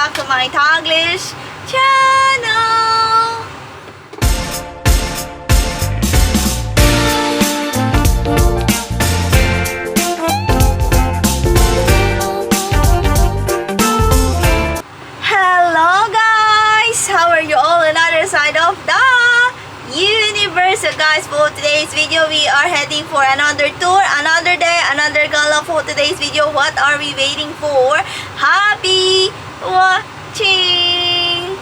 back to my Taglish channel! Hello guys! How are you all on the other side of the universe? So guys, for today's video, we are heading for another tour, another day, another gala. For today's video, what are we waiting for? Happy watching!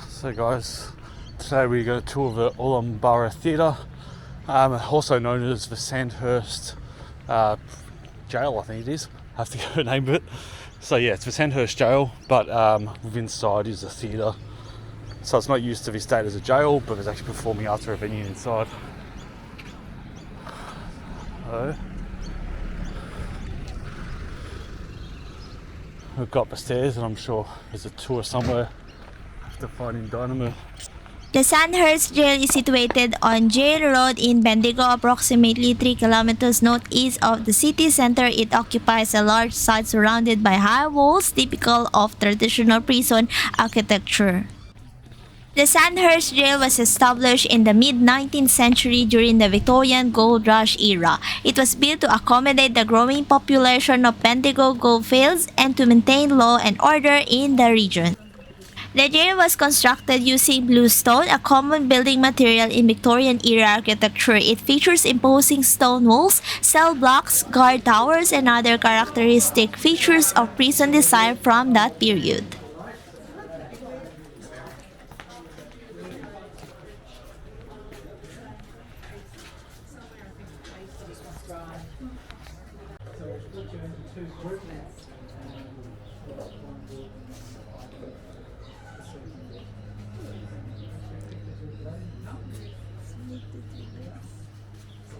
So guys, today we got a tour of the Ulambara Theatre, also known as the Sandhurst Gaol, I think it is. I have to get the name of it. So yeah, it's the Sandhurst Gaol, but inside is a theatre. So it's not used to this date as a jail, but it's actually performing after a venue inside. So, we've got the stairs, and I'm sure there's a tour somewhere. I have to find InDaynaMo. The Sandhurst Jail is situated on Jail Road in Bendigo, approximately 3 kilometers northeast of the city center. It occupies a large site surrounded by high walls, typical of traditional prison architecture. The Sandhurst Jail was established in the mid-19th century during the Victorian gold rush era. It was built to accommodate the growing population of Bendigo goldfields and to maintain law and order in the region. The jail was constructed using bluestone, a common building material in Victorian-era architecture. It features imposing stone walls, cell blocks, guard towers, and other characteristic features of prison design from that period.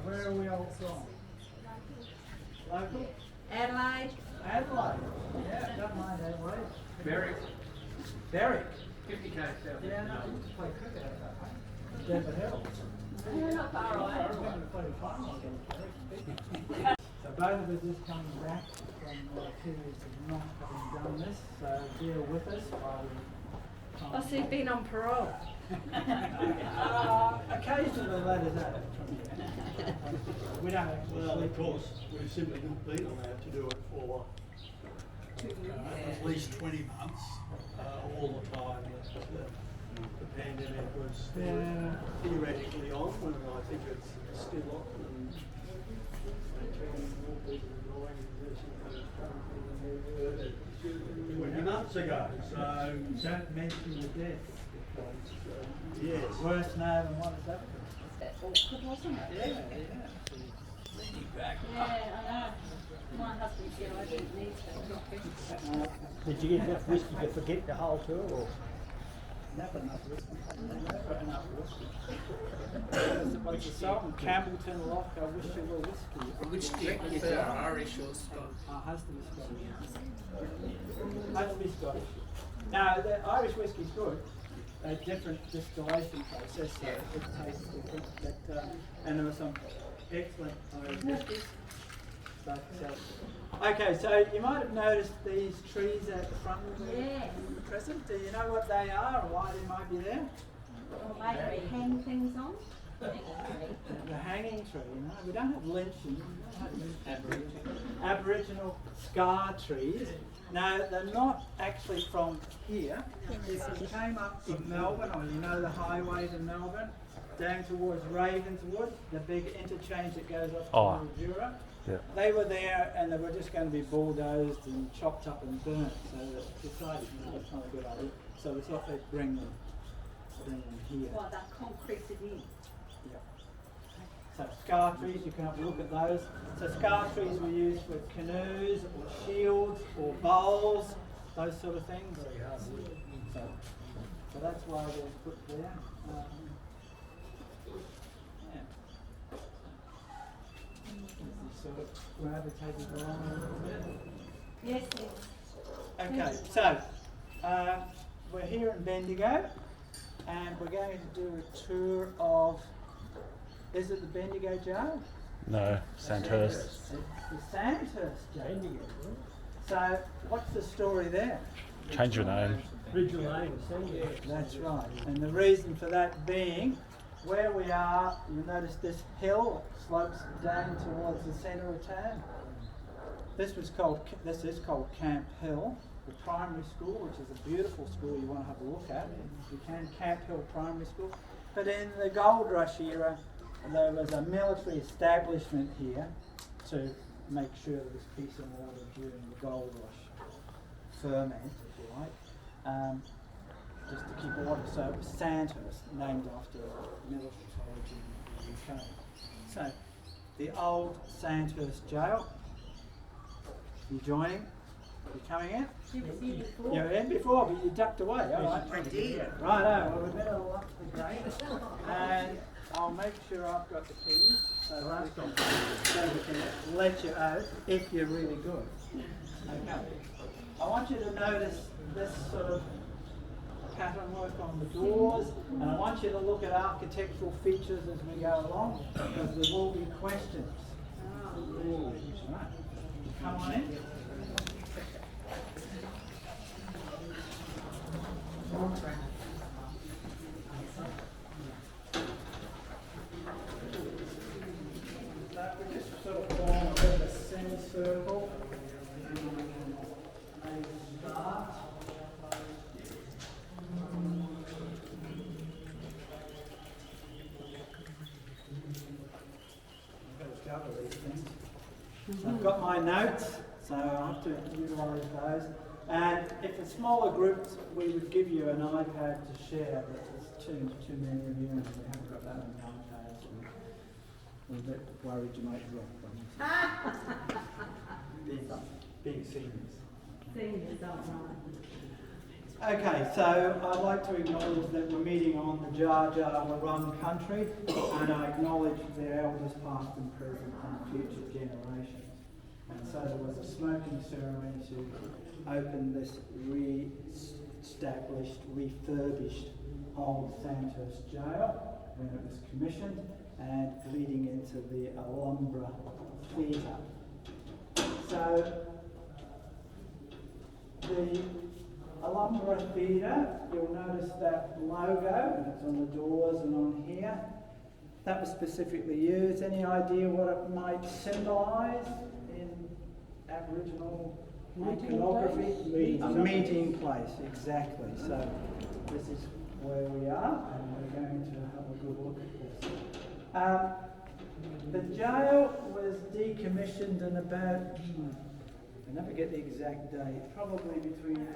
Where are we all from? Local? Adelaide. Adelaide. Yeah, don't mind Adelaide. Berwick. Berwick. 50 k south. Yeah, no, we used to play cricket out that way. Denver Hills. You're not far away. I remember playing final against Berwick. So both of us just coming back from periods of not having done this, so bear with us while we I see you've been on parole. occasionally let us out from here. We don't actually Well, sleep. of course, we've simply not been allowed to do it for at least 20 months, all the time that the pandemic was theoretically on, and I think it's still on. And more people are going than 20 months ago, so Don't mention the death. yes. Worse now than what is that? Awkward, wasn't it? Yeah. Yeah, I know. My husband said I didn't need to. Did you get enough whiskey to forget the whole tour? Or? Never enough whiskey. Never enough whiskey. What's the song? Campbellton Lock, I wish you were whiskey. Which do you prefer, Irish or Scottish? Has to be Scottish. Has to be Scottish. Now, the Irish whiskey's good. A different distillation process, so it tastes different. But, and there were some excellent Irish whiskeys. But, okay, so you might have noticed these trees at the front of the present. Do you know what they are or why they might be there? Or maybe we hang things on. The hanging tree, you know. We don't have lynching, we don't have Aboriginal scar trees. Now, they're not actually from here. If you came up from Melbourne, or you know the highway to Melbourne, down towards Ravenswood, the big interchange that goes up to Mildura, Yeah. they were there and they were just going to be bulldozed and chopped up and burnt. So they decided, no, that's not a good idea. So we thought they'd bring them here. What, that concreted in? Yeah. So scar trees, you can have a look at those. So scar trees were used for canoes or shields or bowls, those sort of things. So that's why they're put there. Sort of gravitated along a little bit. Yes, Okay, so we're here in Bendigo and we're going to do a tour of, is it the Bendigo Jail? No, Sandhurst. The Sandhurst Gaol. So, what's the story there? Change your name. Ridge Lane, Sandhurst. That's right. And the reason for that being, where we are, you notice this hill slopes down towards the centre of town. This is called Camp Hill, the primary school, which is a beautiful school you want to have a look at. You can, Camp Hill Primary School. But in the gold rush era, there was a military establishment here to make sure there was peace and order during the gold rush ferment, if you like, just to keep order. So it was Sandhurst, named after a military college in the UK. So the old Sandhurst Gaol. You joining? You coming in? She was here before. You were in before, but you ducked away. All right. I did. Right, well, we better lock the gate, and I'll make sure I've got the keys so we can let you out if you're really good. Okay. I want you to notice this sort of pattern work on the doors, and I want you to look at architectural features as we go along, because there will be questions. Right. Come on in. That would just sort of form a bit of a semicircle. And we can maybe start. I've got to cover these things. I've got my notes, so I have to utilise those. And if it's smaller groups, we would give you an iPad to share, but there's too many of you and we haven't got that many iPads. And we're a bit worried you might drop them. Being seniors. Seniors, aren't right. Okay, so I'd like to acknowledge that we're meeting on the Jar Jar Rum country, and I acknowledge their elders past and present and future generations. And so there was a smoking ceremony to open this re-established, refurbished old Sandhurst Gaol when it was commissioned, and leading into the Alhambra Theatre. So the Alhambra Theatre, you'll notice that logo, and it's on the doors and on here. That was specifically used. Any idea what it might symbolise in Aboriginal iconography? A meeting place, exactly. So this is where we are, and we're going to have a good look at this. The jail was decommissioned in about, I never get the exact date, probably between the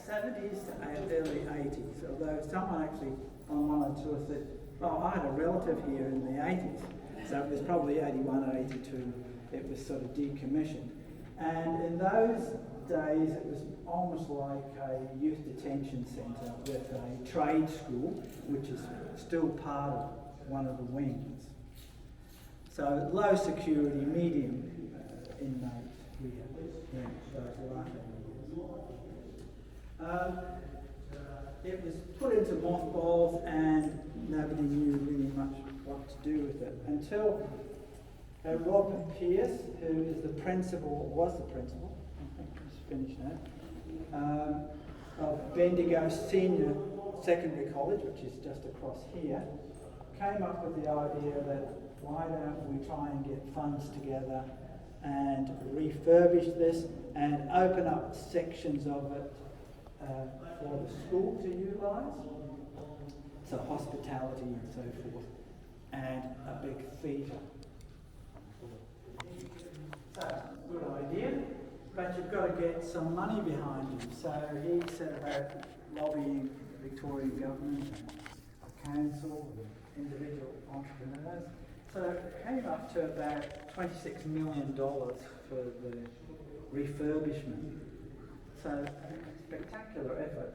70s and early 80s, although someone actually on one or two said, oh, I had a relative here in the 80s, so it was probably 81 or 82, it was sort of decommissioned. And in those days it was almost like a youth detention centre with a trade school, which is still part of one of the wings. So low security, medium inmates here in those latter years. It was put into mothballs and nobody knew really much what to do with it until Robert Pierce, who is the principal, was the principal, I think he's finished now, of Bendigo Senior Secondary College, which is just across here, came up with the idea that why don't we try and get funds together and refurbish this and open up sections of it for the school to utilise, so hospitality and so forth, and a big theatre. So, good idea, but you've got to get some money behind you. So he set about lobbying the Victorian government and the council and individual entrepreneurs. So it came up to about $26 million for the refurbishment. So a spectacular effort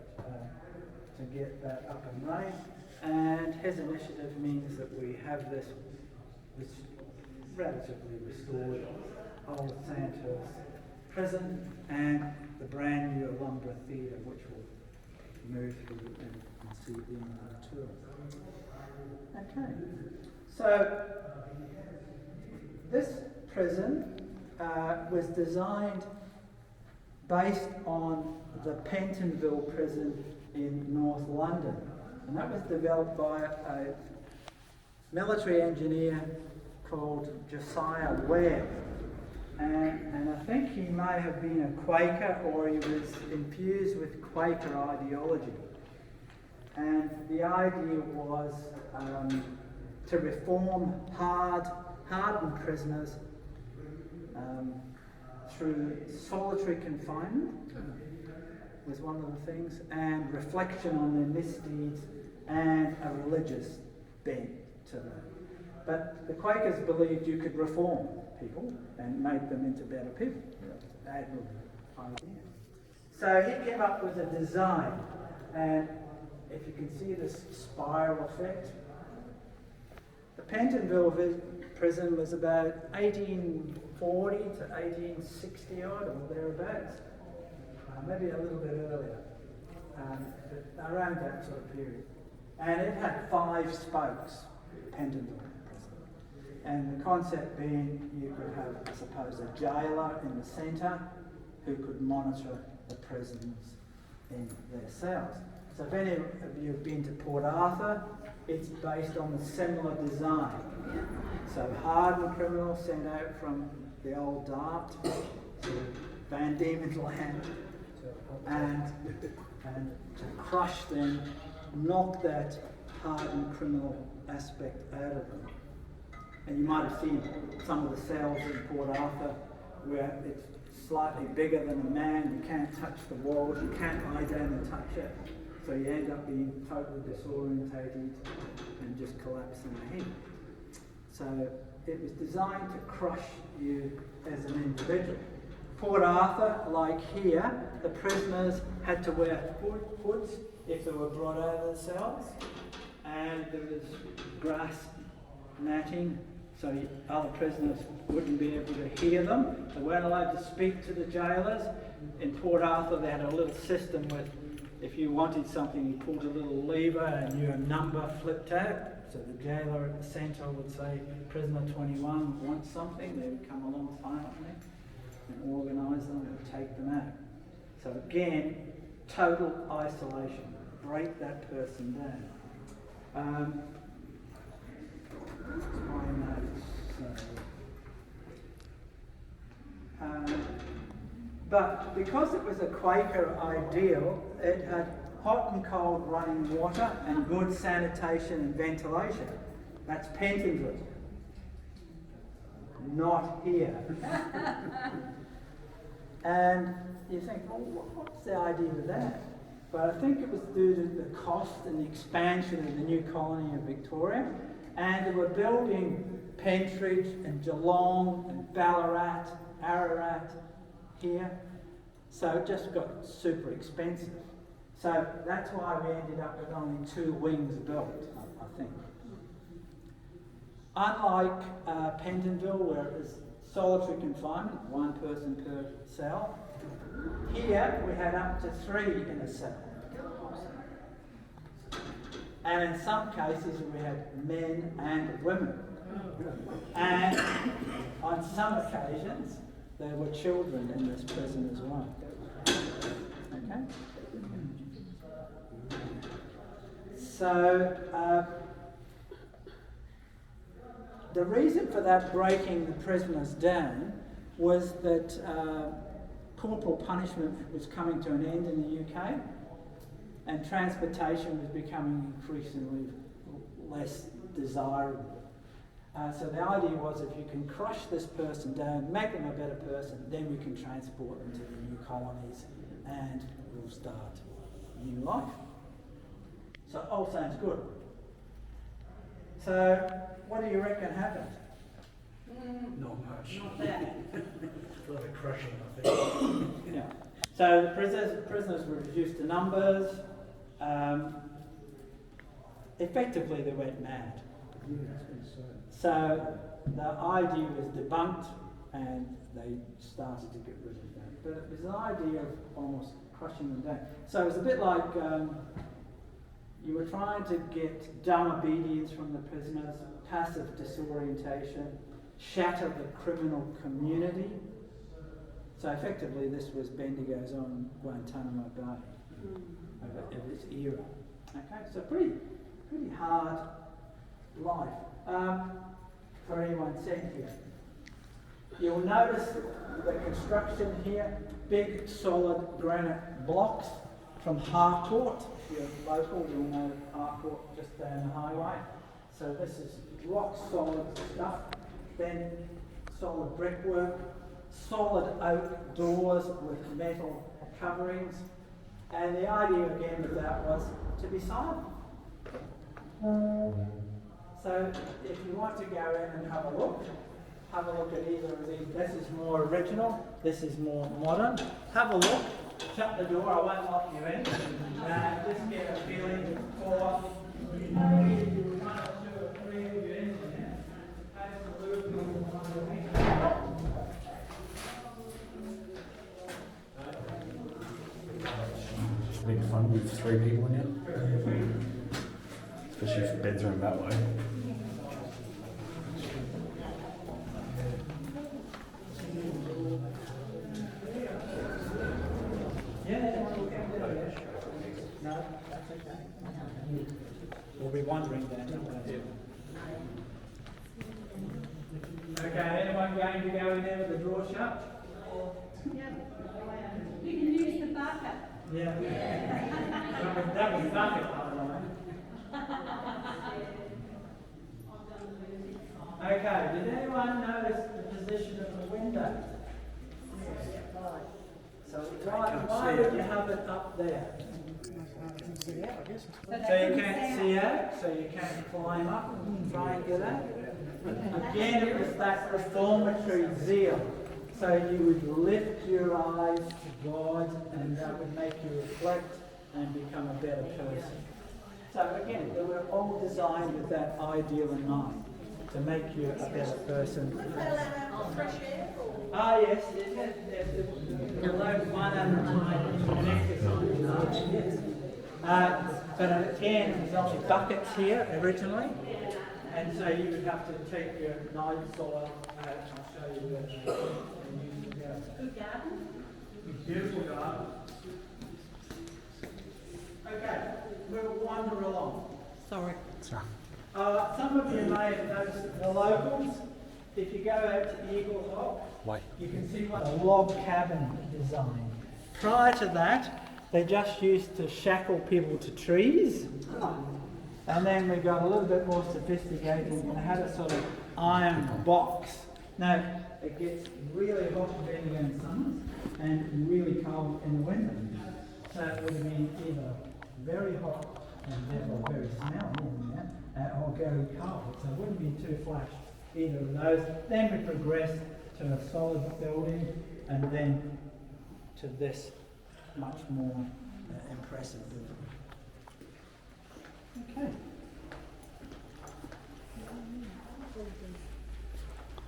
to get that up and running. And his initiative means that we have this relatively restored old Sandhurst prison and the brand new Alhambra Theatre, which we'll move through and see in the tour. Okay. So this prison was designed based on the Pentonville prison in North London. And that was developed by a military engineer called Josiah Webb. And I think he may have been a Quaker, or he was infused with Quaker ideology. And the idea was to reform hardened prisoners through solitary confinement was one of the things, and reflection on their misdeeds and a religious bent to them. But the Quakers believed you could reform people and make them into better people. Admirable idea. So he came up with a design, and if you can see this spiral effect, the Pentonville prison was about 1840 to 1860 odd, or thereabouts, maybe a little bit earlier, but around that sort of period. And it had 5 spokes, Pentonville prison. And the concept being you could have, I suppose, a jailer in the centre who could monitor the prisoners in their cells. So if any of you have been to Port Arthur, it's based on a similar design. So hardened criminals sent out from the old Dart to Van Diemen's Land and to crush them, knock that hardened criminal aspect out of them. And you might have seen some of the cells in Port Arthur where it's slightly bigger than a man, you can't touch the walls, you can't lie down and touch it. So you end up being totally disorientated and just collapsing the head. So it was designed to crush you as an individual. Port Arthur, like here, the prisoners had to wear hoods if they were brought out of the cells, and there was grass matting so other prisoners wouldn't be able to hear them. They weren't allowed to speak to the jailers. In Port Arthur they had a little system with, if you wanted something, you pulled a little lever and your number flipped out. So the jailer at the centre would say, prisoner 21 wants something. They would come along silently and organise them and take them out. So again, total isolation. Break that person down. But because it was a Quaker ideal, it had hot and cold running water and good sanitation and ventilation. That's Pentonville. Not here. And you think, well, what's the idea of that? But I think it was due to the cost and the expansion of the new colony of Victoria. And they were building Pentridge and Geelong and Ballarat, Ararat here. So it just got super expensive. So that's why we ended up with only 2 wings built, I think. Unlike Pentonville, where it was solitary confinement, 1 person per cell, here we had up to 3 in a cell. And in some cases we had men and women. And on some occasions there were children in this prison as well. Okay? So the reason for that breaking the prisoners down was that corporal punishment was coming to an end in the UK, and transportation was becoming increasingly less desirable. So the idea was, if you can crush this person down, make them a better person, then we can transport them to the new colonies and we'll start a new life. So all sounds good. So what do you reckon happened? Not much. Not that. Further crushing, I think. Yeah. So the prisoners were reduced to numbers. Effectively, they went mad. So the idea was debunked, and they started to get rid of that. But it was an idea of almost crushing them down. So it was a bit like you were trying to get dumb obedience from the prisoners, passive disorientation, shatter the criminal community. So effectively this was Bendigo's own Guantanamo Bay of its era. Okay, so pretty hard life for anyone sent here. You'll notice the construction here, big solid granite blocks from Harcourt. If you're local, you'll know Harcourt just down the highway. So this is rock solid stuff. Then solid brickwork, solid oak doors with metal coverings. And the idea again with that was to be silent. So if you want to go in and have a look at either of these. This is more original, this is more modern. Have a look, shut the door, I won't lock you in. Just get a feeling for one or two or three of you in there. Absolutely. It's been fun with 3 people in it, especially if beds are in that way. No, that's okay. We'll be wondering then. Okay, anyone going to go in there with the door shut? You can use the bucket. Yeah. That was bucket, by the way. Okay, did anyone notice the position of the window? So why would you have it up there? So you can't see out, so you can't climb up and try and get out. Again, it was that reformatory zeal. So you would lift your eyes to God and that would make you reflect and become a better person. So again, they were all designed with that ideal in mind, to make you a better person. Ah yes, below 190 yes. But again, there's only buckets here originally, and so you would have to take your night soil out. I'll show you where Good garden. beautiful garden. Okay, we'll wander along. Sorry. Some of you may have noticed the locals. If you go out to Eagle Hawk, you can see what a log cabin design. Prior to that, they just used to shackle people to trees. And then we got a little bit more sophisticated and had a sort of iron box. Now, it gets really hot in Bendigo in summers and really cold in the winter. So it would have been either very hot and therefore very smelly in there, or very cold. So it wouldn't be too flash, either of those. Then we progressed to a solid building and then to this much more impressive building. Okay.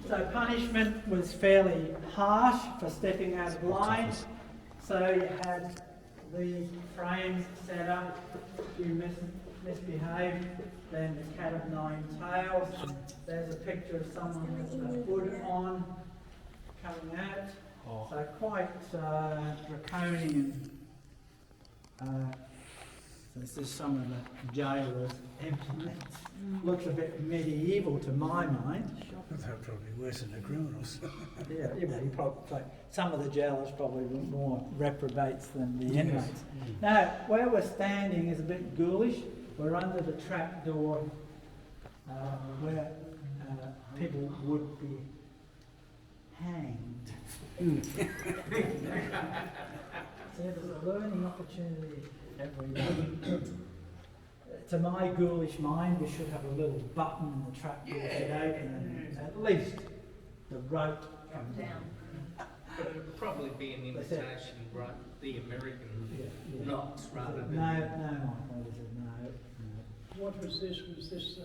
So punishment was fairly harsh for stepping out of line. So you had the frames set up, if you misbehaved, then the cat of 9 tails. There's a picture of someone with a hood on coming out. So quite draconian. So this is some of the jailers' implements. Looks a bit medieval to my mind. They're probably worse than the criminals. Yeah, but he probably, some of the jailers probably were more reprobates than the inmates. Now, where we're standing is a bit ghoulish. We're under the trap door where people would be hanged. So there's a learning opportunity every day. To my ghoulish mind, we should have a little button in the trap door should open and at least the rope comes down. But it would probably be an imitation, right? The American knots rather than. No, Michael, no. What was this? Was this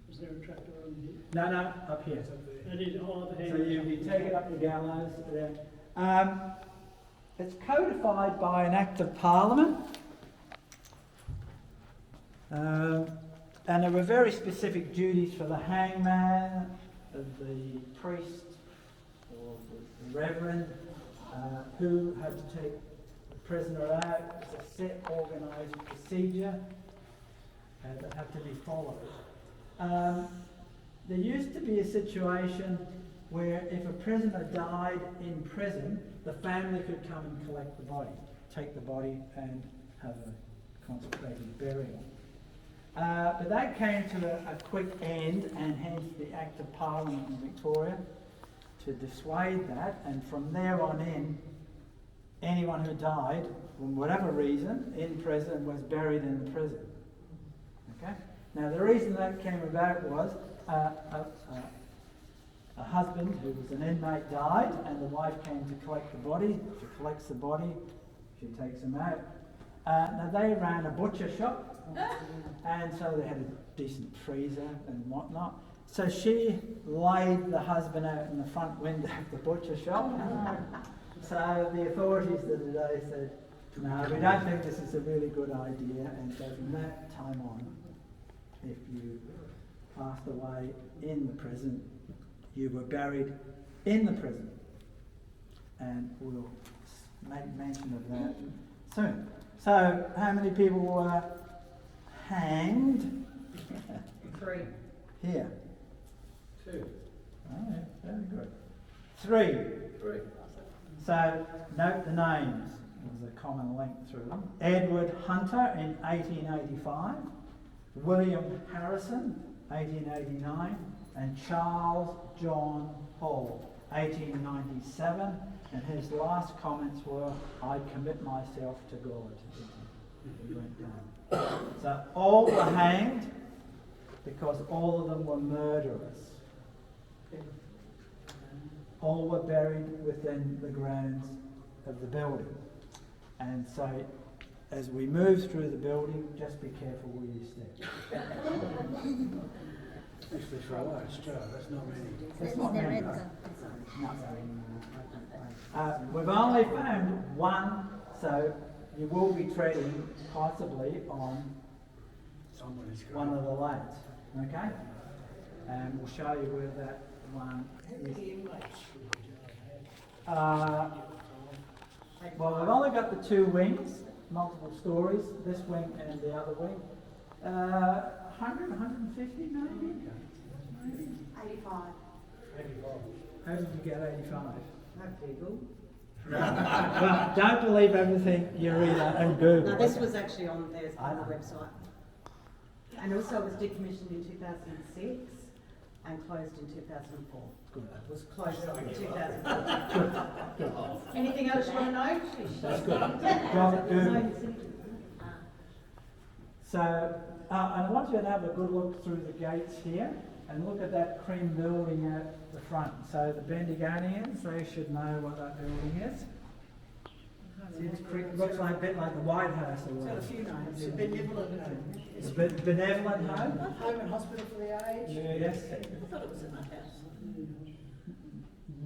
was there a tractor on here? No, up here. And it, So you take it up the gallows there. It's codified by an Act of Parliament. And there were very specific duties for the hangman, the priest, or or the reverend who had to take the prisoner out. It's a set organised procedure that had to be followed. There used to be a situation where if a prisoner died in prison, the family could come and collect the body, take the body and have a consecrated burial. But that came to a quick end, and hence the Act of Parliament in Victoria to dissuade that, and from there on in, anyone who died, for whatever reason, in prison was buried in the prison. Okay? Now the reason that came about was a husband who was an inmate died, and the wife came to collect the body. She collects the body, she takes him out. Now they ran a butcher shop, and so they had a decent freezer and whatnot. So she laid the husband out in the front window of the butcher shop. So the authorities of the day said, no, we don't think this is a really good idea, and so from that time on, if you passed away in the prison, you were buried in the prison. And we'll make mention of that soon. So, how many people were hanged? 3. Here. 2. Oh, yeah, very good. 3. So, note the names. There's a common link through them. Edward Hunter in 1885, William Harrison, 1889, and Charles John Hall, 1897. And his last comments were, I commit myself to God. He went down. So all were hanged because all of them were murderers. All were buried within the grounds of the building. And so as we move through the building, just be careful where you step. Especially for a large jar, that's not many. That's not many. We've only found one, so you will be treading possibly on Somebody's got one of the lads, okay? And we'll show you where that one is. Well, we've only got the 2 wings, multiple stories, this wing and the other wing. 100, 150 maybe? 85. How did you get 85? I Google. Well, don't believe everything you read on Google. No, this okay? was actually on the website. And also it was decommissioned in 2006 and closed in 2004. Good. It was closed in 2004. Anything else you want to know? That's good. Got Google. So, and I want you to have a good look through the gates here and look at that cream building at the front. So the Bendigonians, they should know what that building is. See, it looks like a bit like the White House. It's got a few names. It's a benevolent home. It's a benevolent home? Home and hospital for the aged. Yes. I thought it was a nut house.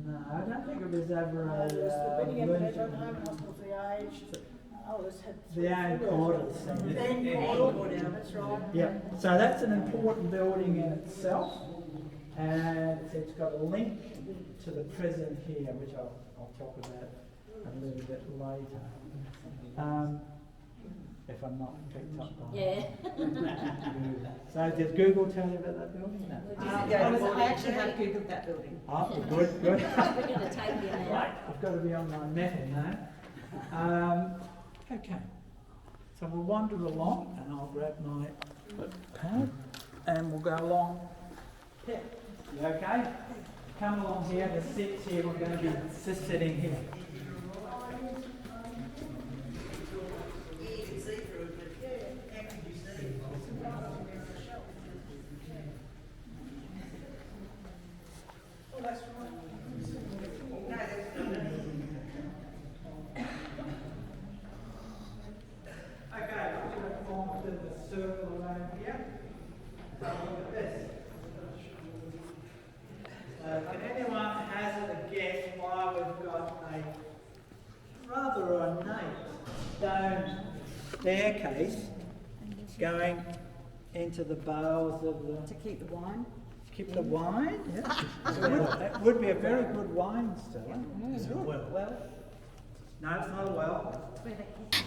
No, I don't think it was ever a... It was the Bendigo Benevolent Home and Hospital for the aged. Oh, this had... The Anne Cordell thing. The Anne Cordell, that's right. Yeah, so that's an important building in itself, and it's got a link to the prison here, which I'll talk about a little bit later. If I'm not picked up on. Yeah. So did Google tell you about that building? No. I actually have Googled that building. Oh, good, good. We're going to take you now. Right, I've got to be on my metal now. Okay, so we'll wander along, and I'll grab my pad, and we'll go along here. You okay? Come along here, the seats here, we're going to be just sitting here. If anyone has a guess why we've got a rather ornate stone staircase going into the bowels of the... To keep the wine. To keep the wine. Yeah. It would be a very good wine cellar. Is it a well? No, it's not a well.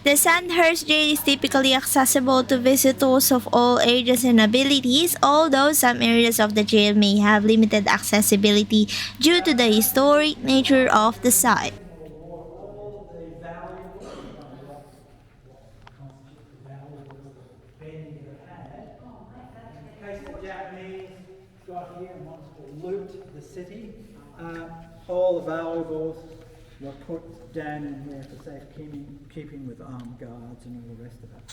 The Sandhurst Jail is typically accessible to visitors of all ages and abilities, although some areas of the jail may have limited accessibility due to the historic nature of the site. All the valuables Bendigo had, in case the Japanese got here and wanted to loot the city, all the valuables were put down in here for safekeeping with armed guards and all the rest of it.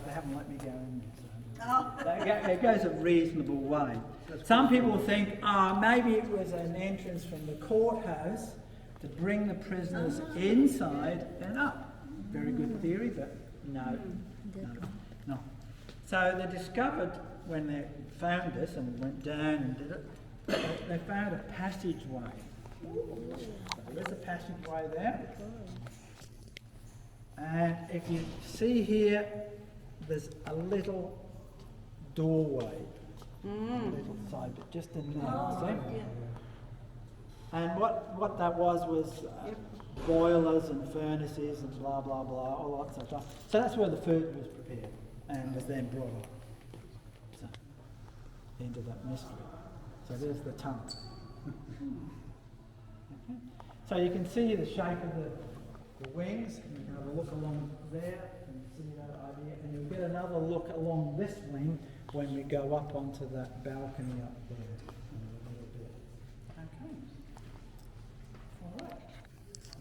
They haven't let me go in there, so it goes a reasonable way. Some people think, maybe it was an entrance from the courthouse to bring the prisoners inside and up. Very good theory, but no. So they discovered, when they found this and went down and did it, they found a passageway. So there's a passageway there. And if you see here, there's a little doorway. A little side bit just in there, see? And what that was boilers and furnaces and blah, blah, blah, all that sort of stuff. So that's where the food was prepared and was then brought up. So, into that mystery. So there's the tongue. Okay. So you can see the shape of the wings, and you can have a look along there and see that idea, and you'll get another look along this wing when we go up onto that balcony up there in a little bit. Okay. All right.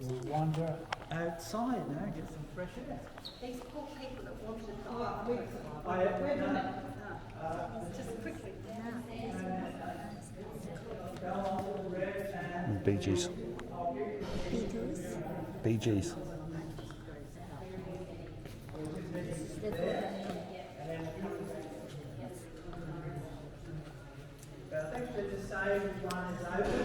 We'll wander outside now, get some fresh air. These poor people that wanted to go up. Where done it? Just quickly. Bee Gees. Bee Gees. But I think the disabled one is open.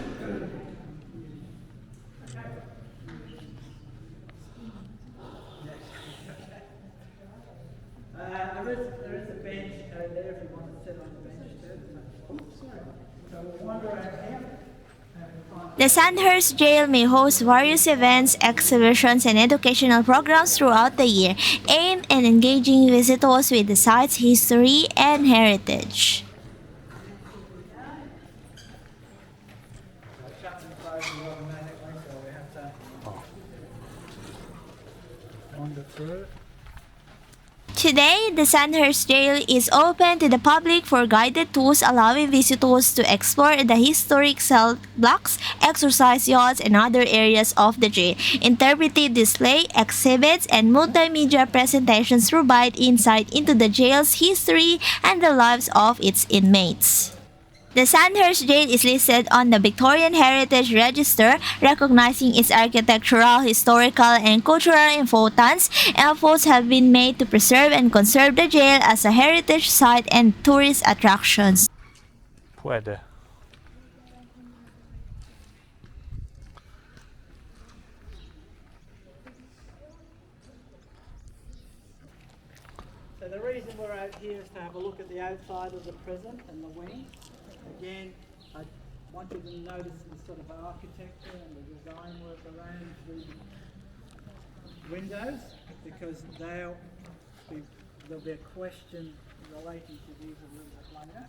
There is a bench over there if you want to sit on the bench too. So we'll wander around here. The Sandhurst Jail may host various events, exhibitions, and educational programs throughout the year, aimed at engaging visitors with the site's history and heritage. Shut and close automatically, so we have to wander through. Today, the Sandhurst Jail is open to the public for guided tours, allowing visitors to explore the historic cell blocks, exercise yards, and other areas of the jail. Interpretive display, exhibits, and multimedia presentations provide insight into the jail's history and the lives of its inmates. The Sandhurst Jail is listed on the Victorian Heritage Register, recognizing its architectural, historical, and cultural importance. Efforts have been made to preserve and conserve the jail as a heritage site and tourist attractions. Puede. So the reason we're out here is to have a look at the outside of the prison and the wing. Again, I want you to notice the sort of architecture and the design work around the windows, because there'll be a question relating to these a little bit later.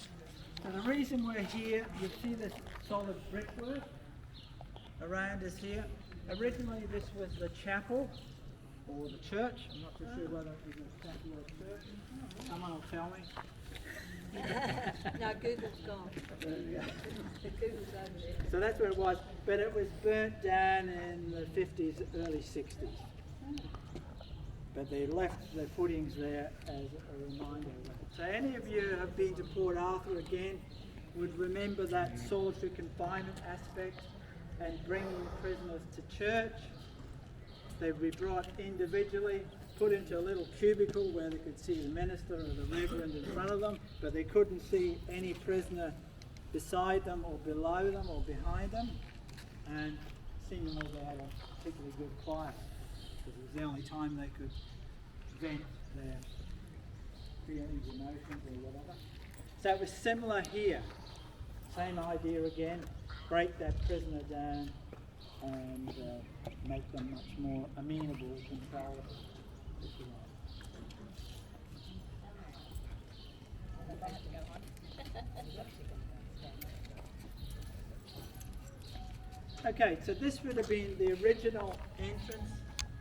So the reason we're here, you see this solid brickwork around us here. Originally this was the chapel or the church. I'm not too sure whether it was a chapel or a church. Someone will tell me. No, Google's gone. Google's over there. So that's where it was, but it was burnt down in the 50s, early 60s. But they left the footings there as a reminder of that. So any of you who have been to Port Arthur again would remember that solitary confinement aspect and bringing prisoners to church. They would be brought individually, put into a little cubicle where they could see the minister or the reverend in front of them, but they couldn't see any prisoner beside them or below them or behind them. And seemingly they had a particularly good quiet, because it was the only time they could vent their feelings, emotions or whatever. So it was similar here. Same idea again. Break that prisoner down and make them much more amenable, controllable, if you like. Okay, so this would have been the original entrance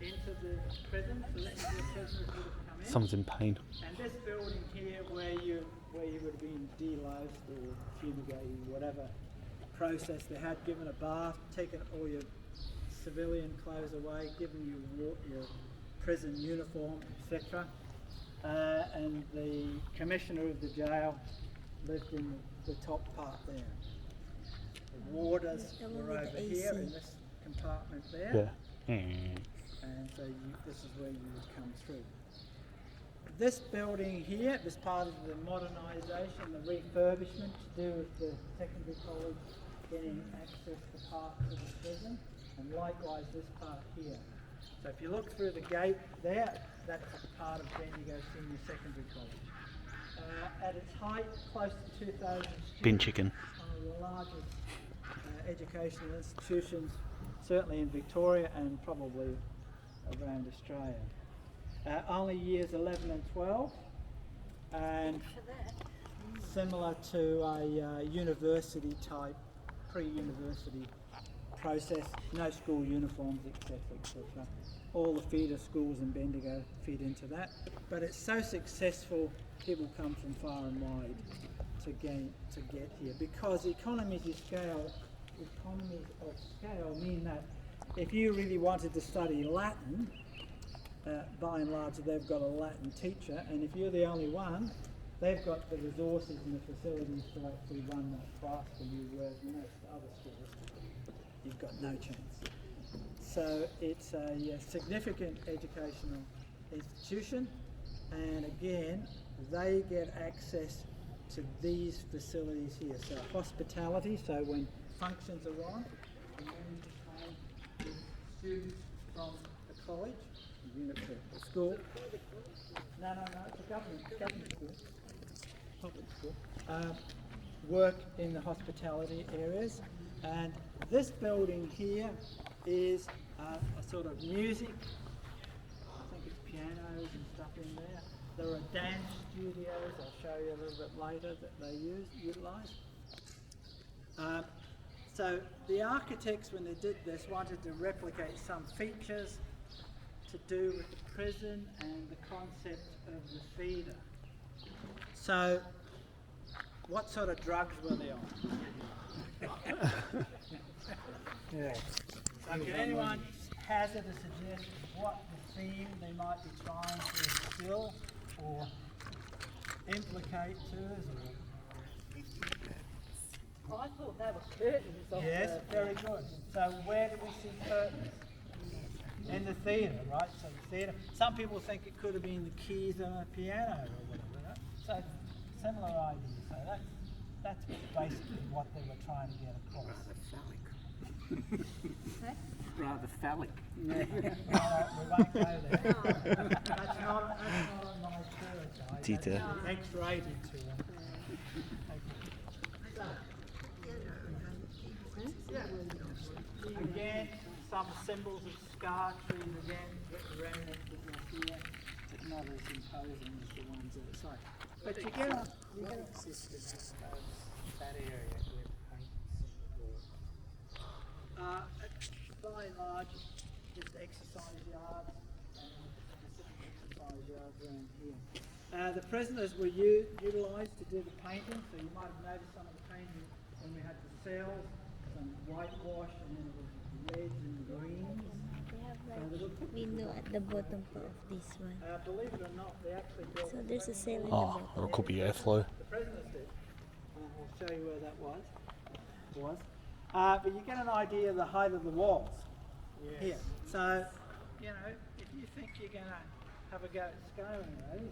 into the prison. So this is where prisoners would have come in. Someone's in pain. And this building here, where you would have been deloused or fumigated, whatever process they had, given a bath, taken all your civilian clothes away, given you your prison uniform, etc. And the commissioner of the jail lived in the top part there. The warders were over here in this compartment there. Yeah. And so this is where you would come through. This building here was part of the modernisation, the refurbishment to do with the secondary college getting access to parts of the prison, and likewise this part here. So if you look through the gate there, that's part of Bendigo Senior Secondary College. At its height, close to 2,000 students. Bin chicken. One of the largest educational institutions, certainly in Victoria and probably around Australia. Only years 11 and 12, and similar to a university type, pre-university process, no school uniforms, etc., etc. All the feeder schools in Bendigo feed into that, but it's so successful, people come from far and wide to get here, because economies of scale mean that if you really wanted to study Latin, by and large they've got a Latin teacher, and if you're the only one, they've got the resources and the facilities to actually run that class for you, whereas most other schools, you've got no chance. So it's a significant educational institution, and again, they get access to these facilities here. So hospitality, so when functions are on, and then students from the college, the school. No, it's a government school, public school. Work in the hospitality areas, and this building here is a sort of music. I think it's pianos and stuff in there. There are dance studios. I'll show you a little bit later that they utilise. So the architects, when they did this, wanted to replicate some features to do with the prison and the concept of the feeder. So, what sort of drugs were they on? Yeah. So can anyone hazard a suggestion what the theme they might be trying to instill or implicate to us? I thought they were curtains. Yes, very good. So where do we see curtains? In the theatre, right? So the theatre. Some people think it could have been the keys on a piano or whatever. Right? So similar idea. So that's basically what they were trying to get across. Rather phallic. Yeah. No, we won't go there. That's not on my tour guide. Detail. X-rated to them. Again, some symbols of scar trees again, remnants that are here, but not as imposing as the ones outside. But you get that area with paints. By and large, just exercise yards and specific exercise yards around here. The prisoners were utilised to do the painting, so you might have noticed some of the painting when we had the cells, some whitewash, and then it was reds and greens. They have like window at the bottom of this one. Believe it or not, they actually built. So there's a cell in the Oh, bottom. it could be airflow. The prisoners did. I'll show you where that was. But you get an idea of the height of the walls here. So, you know, if you think you're going to have a go at scaling those,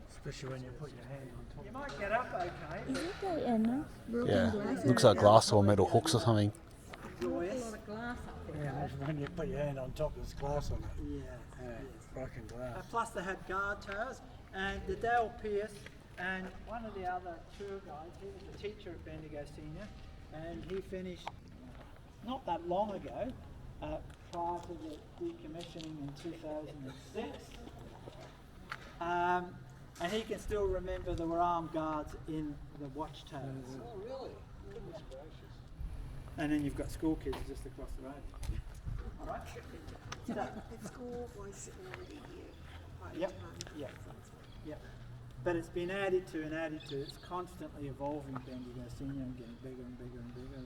Especially when you put your hand on top. you might get up okay. Is it broken Yeah, glass? looks like glass or metal hooks or something. Joyous. Yeah, imagine when you put your hand on top, there's glass on it. Yeah. Yeah, broken glass. Plus they had guard towers, and the Dale Pierce And one of the other tour guides, he was a teacher at Bendigo Senior, and he finished not that long ago, prior to the decommissioning in 2006. And he can still remember there were armed guards in the watchtowers. Oh, really? Goodness gracious. And then you've got school kids just across the road. All right? The school was already here. By the Yep, time. yep, yep. But it's been added to and added to. It's constantly evolving, Bendigo Senior, and getting bigger and bigger and bigger.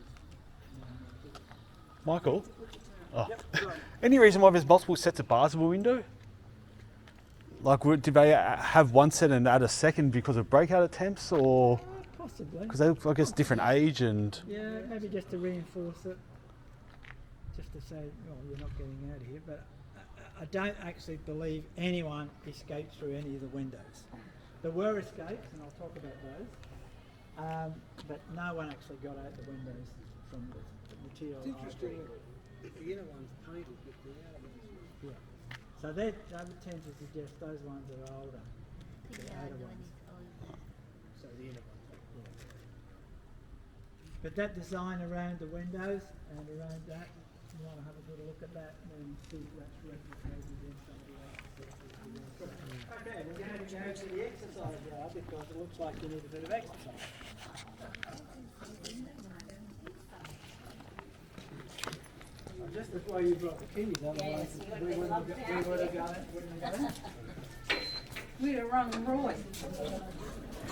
Michael? Oh. Yep, right. Any reason why there's multiple sets of bars of a window? Like, did they have one set and add a second because of breakout attempts, or Possibly. because they, I guess, different age and? Yeah, maybe just to reinforce it. Just to say, oh, you're not getting out of here. But I don't actually believe anyone escaped through any of the windows. There were escapes, and I'll talk about those. But no one actually got out the windows from the material. It's interesting that the inner one's painted, but the outer one's Yeah. So I would tend to suggest those ones are older. The outer ones. so the inner one's Yeah. But that design around the windows and around that, you want to have a good look at that and then see if that's replicated in somebody else's. Okay, we're going to go to the exercise yard because it looks like you need a bit of exercise. Well, just as well you brought the keys, otherwise we wouldn't have gone in. We'd have rung Roy.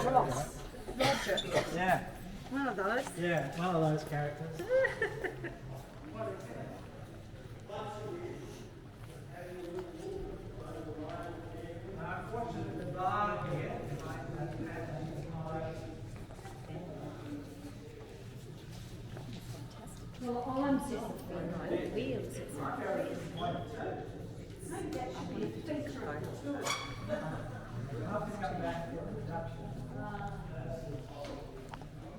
Ross. Roger. Yeah, One of those. yeah, one of those characters. Unfortunately, the bar here, Well, all I'm saying is the wheels, it's not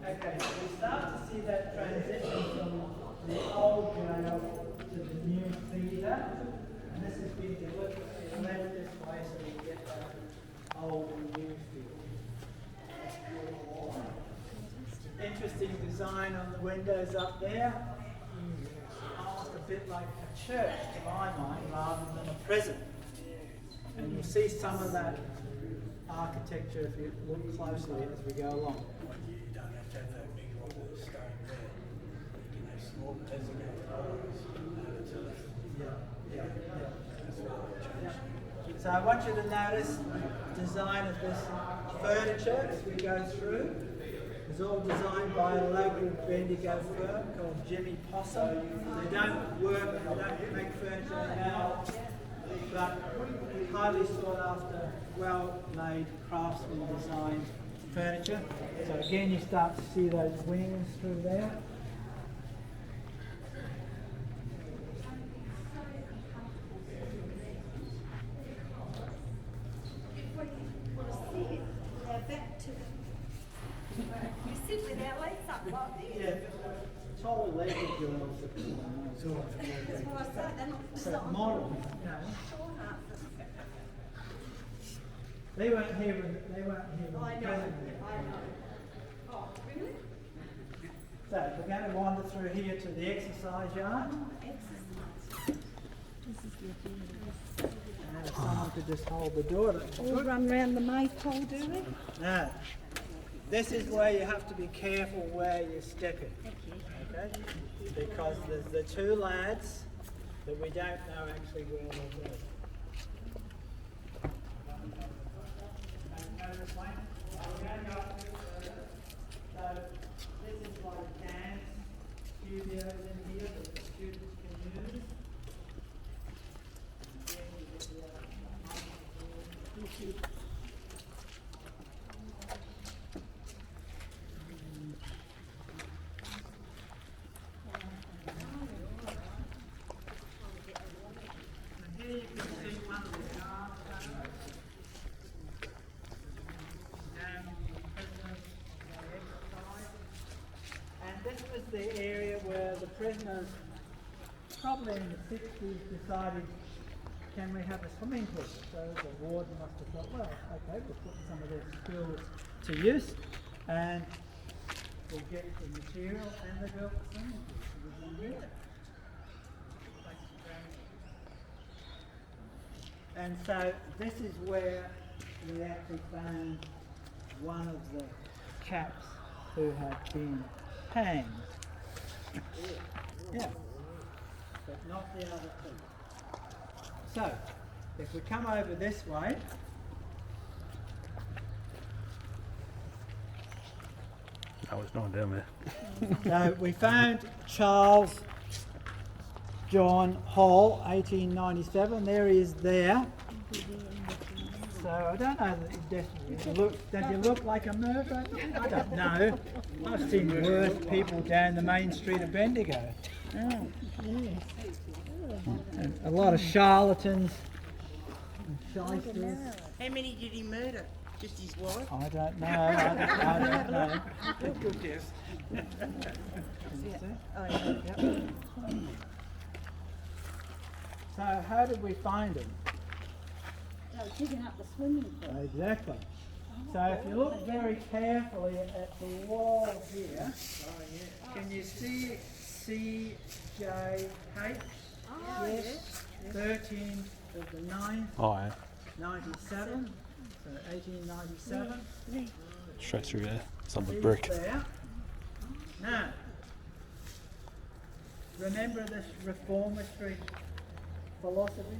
okay, so we start to see that transition from the old jail to the new theatre, and this has been deliberately left this way so we get that old and new feel. Interesting design on the windows up there. Almost a bit like a church to my mind rather than a prison. And you'll see some of that architecture if you look closely as we go along. You don't have to have that big one of the stone there. You know, small designated So I want you to notice the design of this furniture as we go through. It's all designed by a local Bendigo firm called Jimmy Possum. They don't make furniture now, but highly sought after, well-made craftsman designed furniture. So again, you start to see those wings through there. You sit with our legs up like this. Yeah, tall legged girls. That's what I said, they're not So modern, you know. short answers. They weren't here when I know, president. I know. Oh, really? So we're going to wander through here to the exercise yard. And if someone could just hold the door. that'd be All good. run round the maypole, do we? Now, this is where you have to be careful where you're stepping. Okay? Because there's the two lads that we don't know actually where they're going. So this is like dance studios in here that the students can use. And here you can see one of the guards down in the prisoners they exercise. And this was the area where the prisoners, probably in the 60s, decided can we have a swimming pool? So the warden must have thought, well, okay, we'll put some of their skills to use and we'll get the material and the built swimming pool. And so this is where we actually found one of the chaps who had been hanged. Yeah, but not the other two. So, if we come over this way, No, there's no one down there. so we found Charles John Hall, 1897. There he is there. So I don't know that he definitely does he look like a murderer? I don't know. I've seen worse people down the main street of Bendigo. And a lot of charlatans and shysters. How many did he murder? Just his wife? I don't know. I don't know. Good guess. Yep. So how did we find him? They were digging up the swimming pool. Exactly. So if you look very carefully at the wall here, can you see CJH? Yes. 13th of the 9th, Oh, yeah. 97. So 1897. Straight through there. It's on the He's brick. there. Now, remember this reformatory philosophy?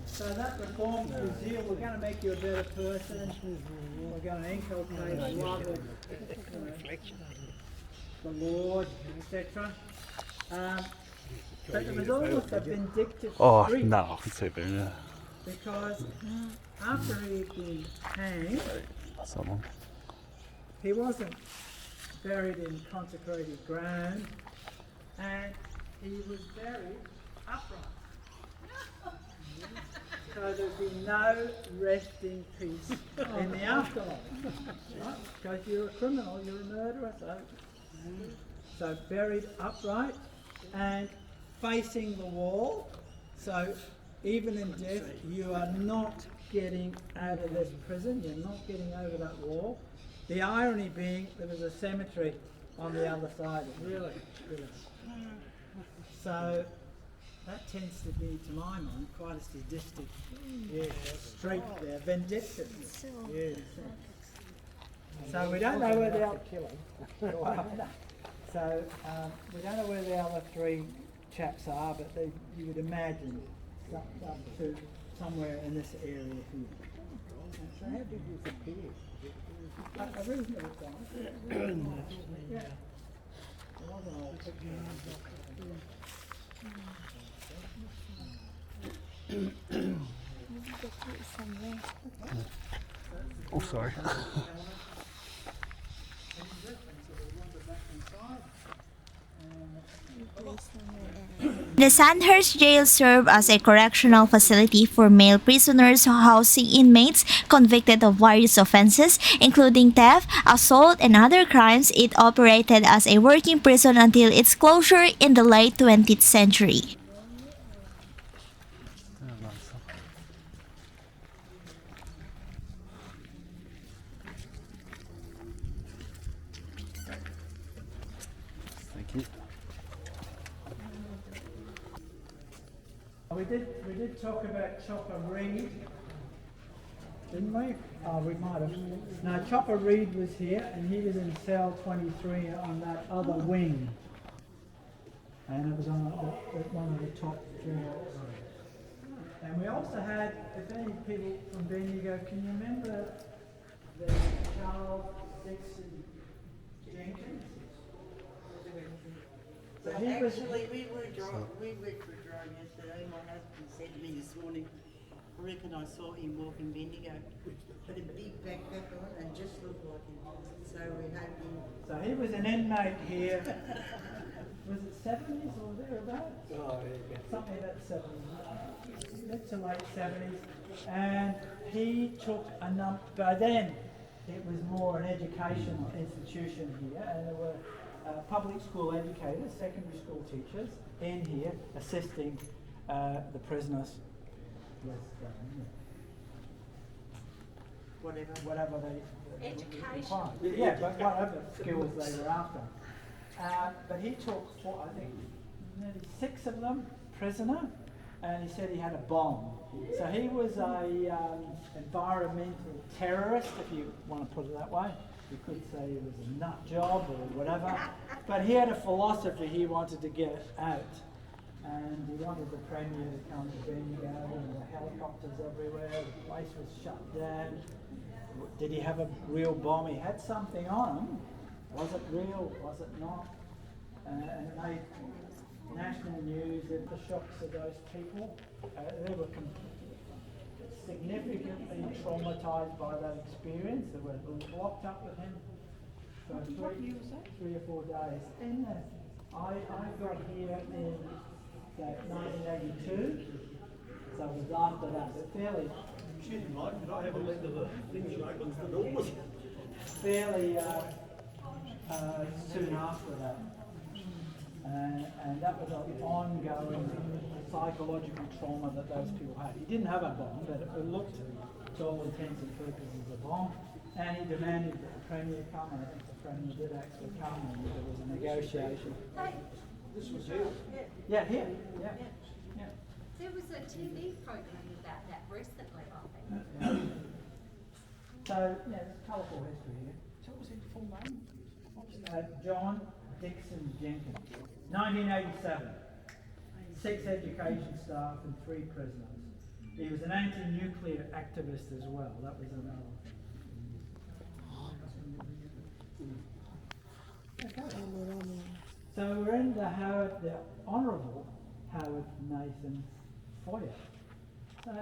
So that reform is here, we're going to make you a better person, we're going to inculcate love of the Lord, etc. But there was almost a vindictive Oh, streak, no, I can see it better now. because after he'd been hanged, Someone. he wasn't buried in consecrated ground, and he was buried upright. So there'd be no resting peace in the afterlife. Right? Because you're a criminal, you're a murderer, so buried upright and facing the wall. So even in death, you are not getting out of this prison, you're not getting over that wall. The irony being there was a cemetery on the other side. Really. So that tends to be, to my mind, quite a sadistic streak there, vindictive. Yes. So we don't know where the other So we don't know where the other three chaps are, but you would imagine up to somewhere in this area here. So how did this appear? A reasonable size. Yeah. It wasn't all Oh, sorry. The Sandhurst Jail served as a correctional facility for male prisoners housing inmates convicted of various offenses, including theft, assault, and other crimes. It operated as a working prison until its closure in the late 20th century. Thank you. We did talk about Chopper Reed, didn't we? Oh, we might have. No, Chopper Reed was here, and he was in cell 23 on that other wing. And it was on one of the top floors. And we also had, if any people from Bendigo, can you remember the Charles Dixon Jenkins? So he was, Actually, we went for a drive yesterday. My husband said to me this morning, I reckon I saw him walking Bendigo. Had a big backpack on and just looked like him. So we hope him. so he was an inmate here. Was it 70s or thereabouts? Oh, yeah. Something like that 70s. Mid to late 70s. And he took a number, by then it was more an educational institution here, and there were public school educators, secondary school teachers in here assisting the prisoners with whatever they Education. yeah, but whatever skills they were after. But he took, I think, nearly 6 of them prisoner, and he said he had a bomb. So he was a environmental terrorist, if you want to put it that way. You could say he was a nut job or whatever. But he had a philosophy he wanted to get out. And he wanted the Premier to come to Bendigo, and there were helicopters everywhere, the place was shut down. Did he have a real bomb? He had something on him. Was it real? Was it not? And it made national news that the shocks of those people, they were significantly traumatised by that experience. They were locked up with him for 3 or 4 days. And I got here in 1982, so it was after that, but fairly. Excuse me, Mike, could I have a look at the things right once the door was? Fairly soon after that. And that was an ongoing psychological trauma that those people had. He didn't have a bomb, but it looked, to all intents and purposes, a bomb. And he demanded that the Premier come, and I think the Premier did actually come, and there was a negotiation. This was here. Yeah, here. Yeah. There was a TV program about that recently, I think. Yeah. So, yeah, there's colourful history here. So what was his full name? John Dixon Jenkins, 1987. 6 education staff and 3 prisoners. He was an anti-nuclear activist as well. That was another thing. Okay. So we're in the Honourable Howard Nathan foyer. So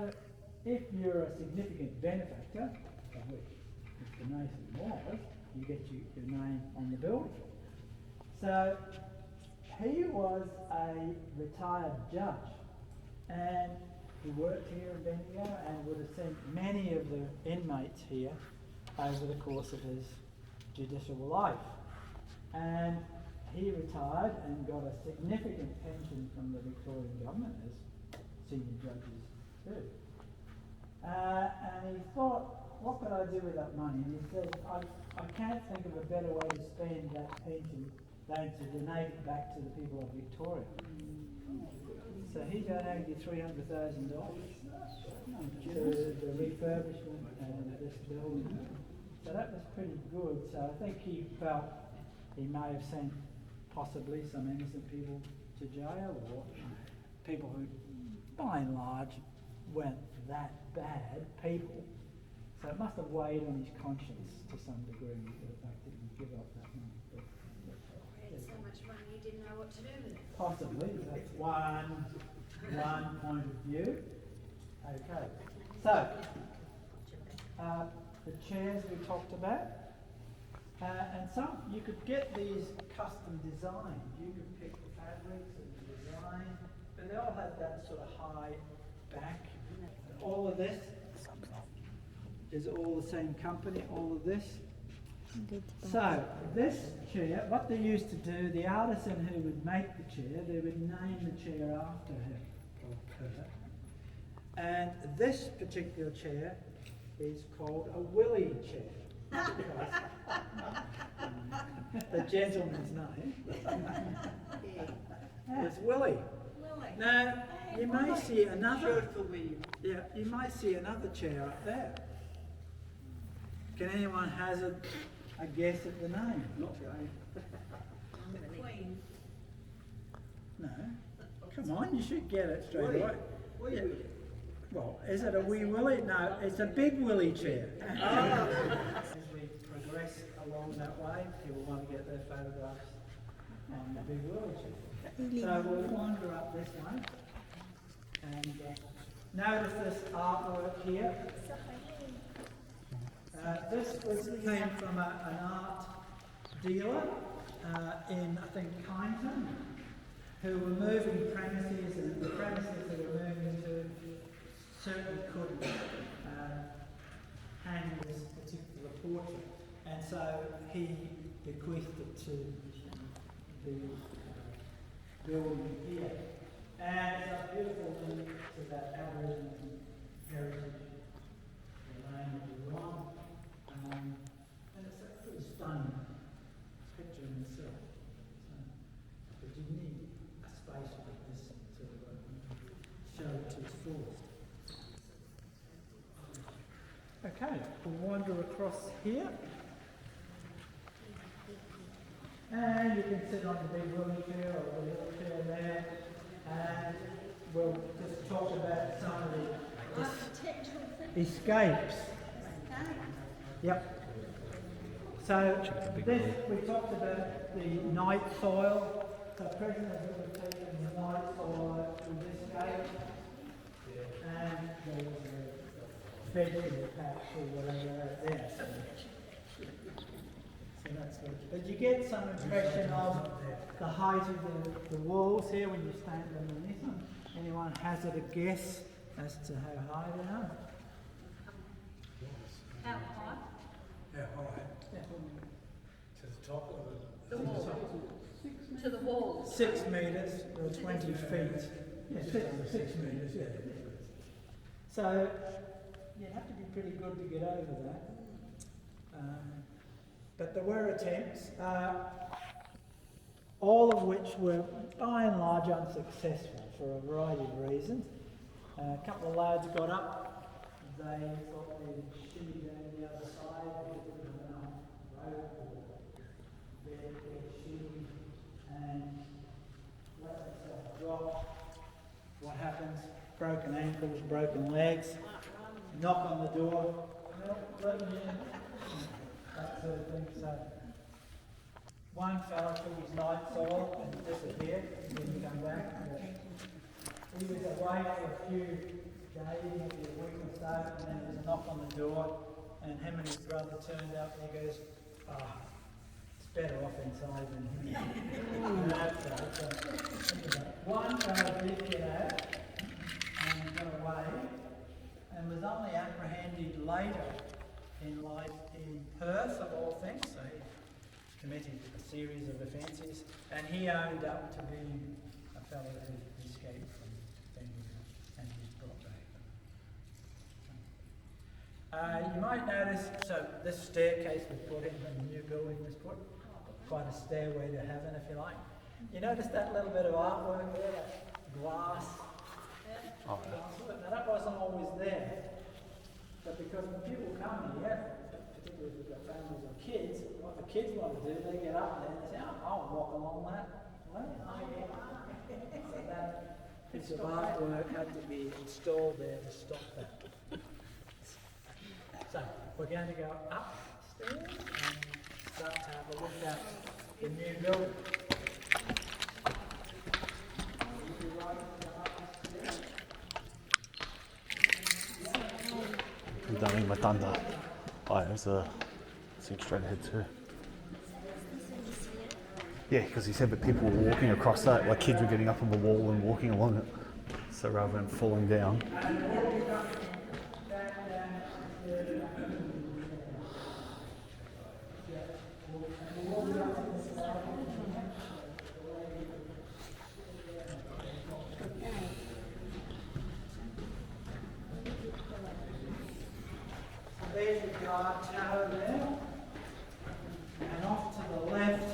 if you're a significant benefactor, of which Mr. Nathan was, you get your name on the building. So he was a retired judge, and he worked here in Bendigo and would have seen many of the inmates here over the course of his judicial life. And he retired and got a significant pension from the Victorian government, as senior judges do. And he thought, what could I do with that money? And he said, I can't think of a better way to spend that pension than to donate it back to the people of Victoria. So he donated $300,000 to the refurbishment of this building. So that was pretty good. So I think he felt he may have sent possibly some innocent people to jail, or people who, by and large, weren't that bad people. So it must have weighed on his conscience to some degree, the fact that he give up that money. But, He had so much money he didn't know what to do with it. possibly, that's one point of view. Okay, so the chairs we talked about. And some, you could get these custom designed. You could pick the fabrics and the design, but they all have that sort of high back. All of this is all the same company, all of this. So, this chair, what they used to do, the artisan who would make the chair, they would name the chair after him or her. And this particular chair is called a Willie chair. The gentleman's name is Willie. Now you may see another. Yeah, you might see another chair up there. Can anyone hazard a guess at the name? Not going. Queen. No. Come on, you should get it straight away. Yeah. Well, is it a wee Willie? No, it's a big Willie chair. As we progress along that way, people want to get their photographs on the big Willie chair. So we'll wander up this way. And notice this artwork here. This came from an art dealer in, I think, Kyneton, who were moving premises, and the premises they were moving to certainly couldn't hang this particular portrait. so he bequeathed it to the building here. And it's a beautiful link to that Aboriginal heritage, the name of the one. And it's a pretty stunning picture in itself. But you need a space like this to show it to its fullest. Okay, we'll wander across here. And you can sit on the big wheelie chair or the little chair there, and we'll just talk about some of the escapes. Yep. So this, we talked about the night soil. So prisoners would have taken the night soil to this gate, and there was a vegetable patch or whatever out there. So that's good. But you get some impression of the height of the walls here when you stand underneath them. Anyone hazard a guess as to how high they are? How high? How high? Yeah. To the top of The wall. To the walls. 6 metres or 20 feet. Yeah, 6 metres, yeah. So you'd have to be pretty good to get over that. But there were attempts, all of which were by and large unsuccessful for a variety of reasons. A couple of lads got up, they thought they'd shimmy down the other side, they didn't have enough rope or bed or shimmy, and let themselves drop. What happens? Broken ankles, broken legs, knock on the door, no, let me in. That sort of thing. So one fella took his night soil and disappeared, and didn't come back. He was away for a few days, maybe a week or so, and then there was a knock on the door, and him and his brother turned up, and he goes, it's better off inside than here. And outside. So think about it. One fella did get out and got away, and was only apprehended later in life in Perth, of all things, so he committed a series of offences, and he owned up to being a fellow who escaped from Bendigo and was brought back. You might notice, so this staircase was put in when the new building was put, quite a stairway to heaven, if you like. You notice that little bit of artwork there, that glass? Oh, yeah. Now that wasn't always there. But because when people come here, particularly if they've got families or kids, what the kids want to do, they get up there and they say, I'll walk along that way. So that piece of artwork had to be installed there to stop that. So we're going to go upstairs and start to have a look at the new building. Darling Matanda. Oh, there's a thing straight ahead too. Yeah, because he said that people were walking across that, like kids were getting up on the wall and walking along it. So rather than falling down. There's the guard tower there, and off to the left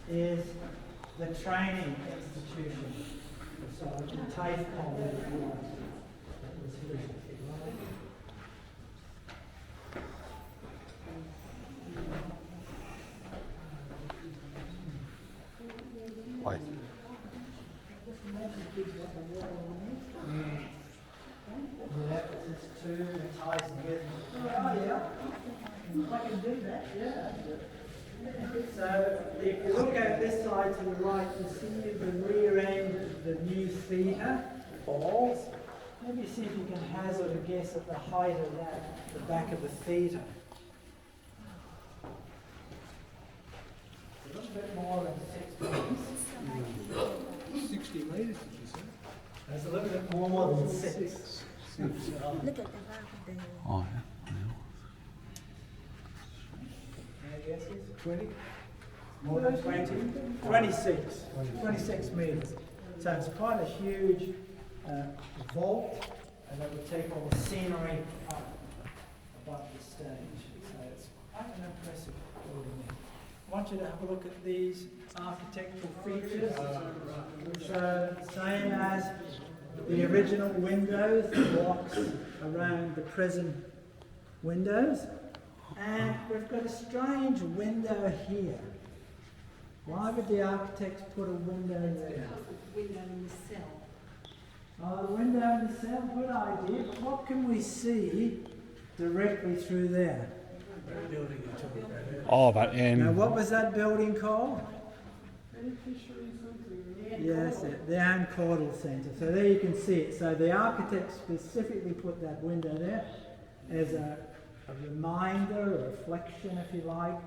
is the training institution. So the TAFE college that was here. Why? Yeah, it's two, it ties together. Oh, yeah. I can do that, yeah. So, if you look at this side to the right, you see the rear end of the new theatre, balls. Maybe see if you can hazard a guess at the height of that, the back of the theatre. A little bit more than 6 metres. 60 metres, did you say? That's a little bit more than 6. Look at the back of the... Oh, yeah. Now guess is 20? More than 20? 26 metres. So it's quite a huge vault, and that would take all the scenery up above the stage. So it's quite an impressive building. I want you to have a look at these architectural features. So same as the original windows, the blocks around the present windows. And we've got a strange window here. Why would the architects put a window there? Window in the cell. Oh, the window in the cell, good idea. But what can we see directly through there? Oh, but Now, what was that building called? Yes, the Anne Caudle Centre. So there you can see it. So the architect specifically put that window there as a reminder, a reflection, if you like,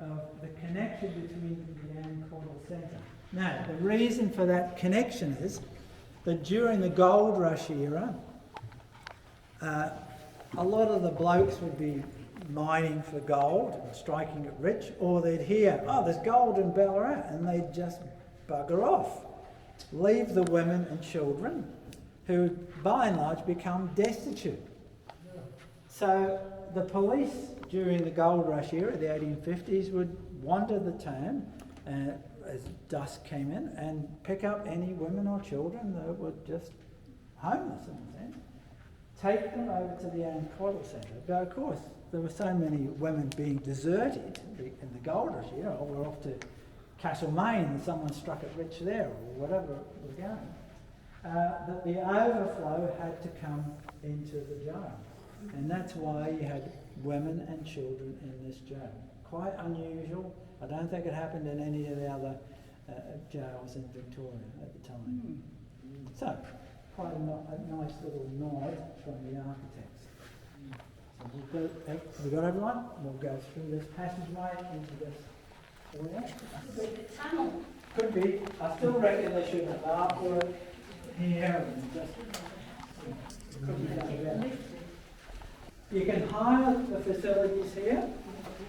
of the connection between the Anne Caudle Centre. Now, the reason for that connection is that during the gold rush era, a lot of the blokes would be mining for gold and striking it rich, or they'd hear, oh, there's gold in Ballarat, and they'd just bugger off, leave the women and children, who by and large become destitute. So the police during the gold rush era, the 1850s, would wander the town as dusk came in and pick up any women or children that were just homeless in a sense, take them over to the Anne Caudle Centre. But of course, there were so many women being deserted in the gold rush era, or were off to Castlemaine and someone struck it rich there, or whatever it was going, that the overflow had to come into the jail. And that's why you had women and children in this jail. Quite unusual. I don't think it happened in any of the other jails in Victoria at the time. So, quite a nice little nod from the architects. So we've got everyone? We'll go through this passageway into this area. Tunnel. Could be. I still reckon they should have artwork here and just... Could be done better. You can hire the facilities here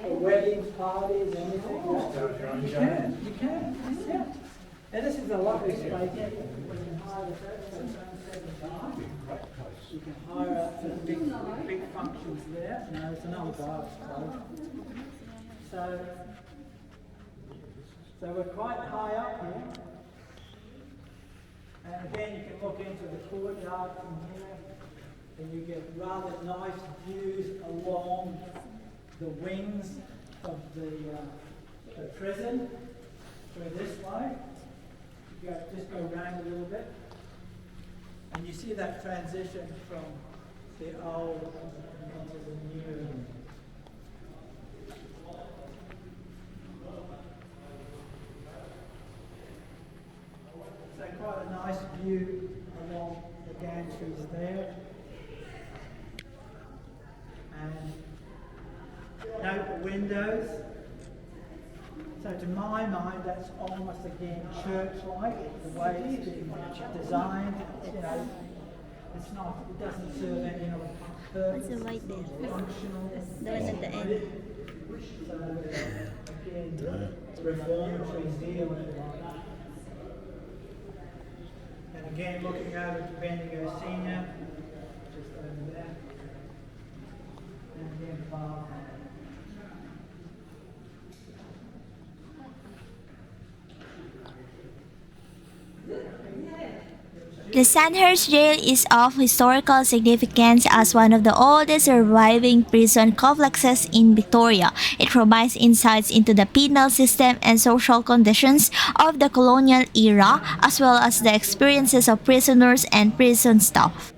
for weddings, parties, anything. You can, yeah. And this is a lovely space. You can hire the You can hire out for big functions there. No, it's another bar. So we're quite high up here. And again, you can look into the courtyard from here. And you get rather nice views along the wings of the prison through this way. Just go around a little bit, and you see that transition from the old into the new. So quite a nice view along the gantries there. And note the windows. So to my mind, that's almost again church-like, the way it's been designed. You know, it's not. It doesn't serve any other purpose. What's the light there? Functional. The one at the end. So again, reformatory zeal. And again, looking over to Bendigo Senior, just over there. And again, Bob. The Sandhurst Jail is of historical significance as one of the oldest surviving prison complexes in Victoria. It provides insights into the penal system and social conditions of the colonial era, as well as the experiences of prisoners and prison staff.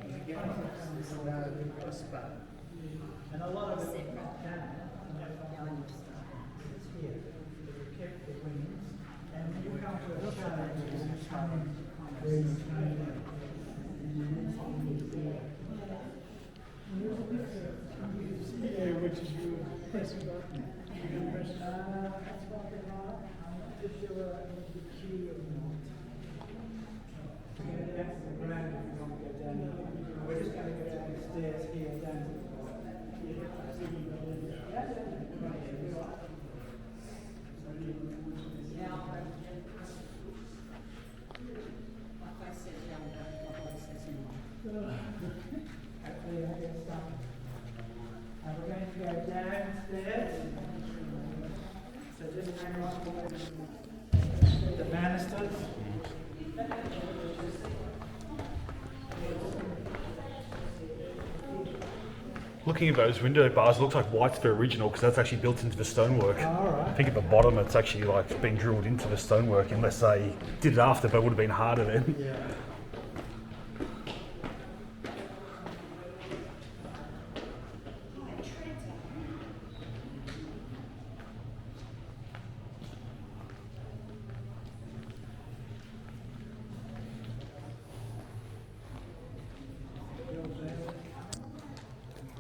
We're just going to go down the stairs here, down to Looking at those window bars, it looks like white's the original because that's actually built into the stonework. Oh, all right. I think at the bottom it's actually like been drilled into the stonework, unless they did it after, but it would have been harder then. Yeah.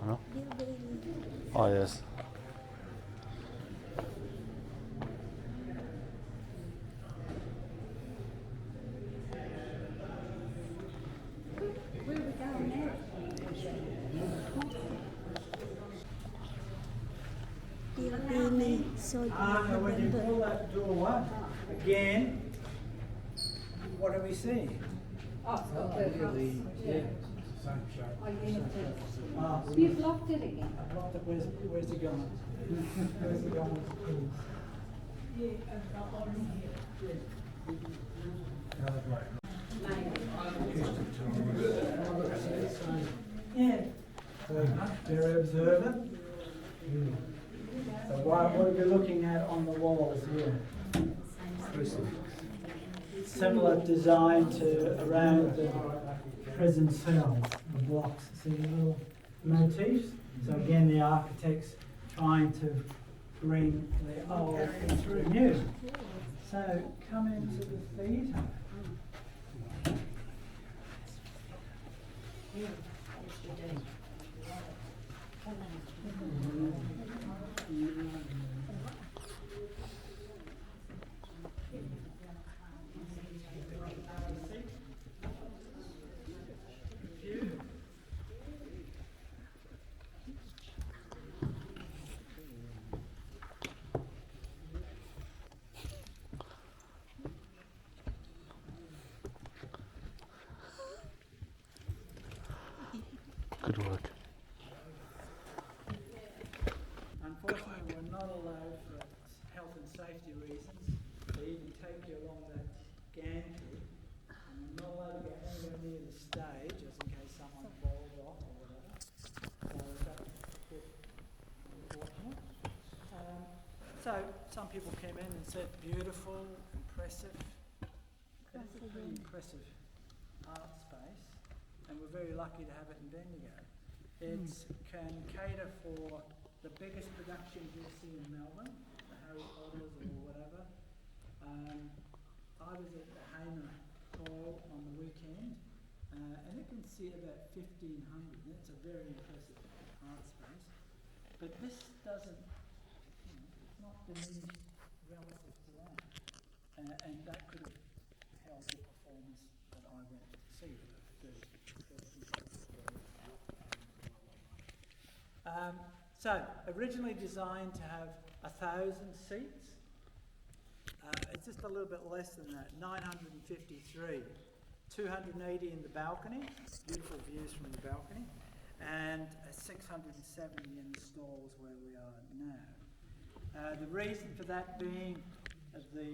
Huh? Oh yes. Where are we going now? Now when you pull that door up, again, what do we see? Oh, it's got the house. Yeah. Ah, You've locked it again. I've locked it. Where's it going? Where's it going? Yeah. Very observant. So what are we looking at on the walls here? Similar design to around the prison cells, the blocks. See the little motifs? So again, the architects trying to bring the old into the new. So come into the theatre. Good work. Unfortunately, we're not allowed for health and safety reasons to even take you along that gantry. And we're not allowed to go anywhere near the stage just in case someone falls off or whatever. So that's a bit unfortunate. So some people came in and said beautiful, impressive. It's a pretty impressive art space, and we're very lucky to have it in Bendigo. It can cater for the biggest productions you'll see in Melbourne, the Harry Potters or whatever. I was at the Hamer Hall on the weekend, and it can see about 1,500. It's a very impressive art space. But this doesn't, it's not diminished relative to that. And that could have held the performance that I went to see. So, originally designed to have 1,000 seats. It's just a little bit less than that, 953. 280 in the balcony, beautiful views from the balcony, and 670 in the stalls where we are now. The reason for that being the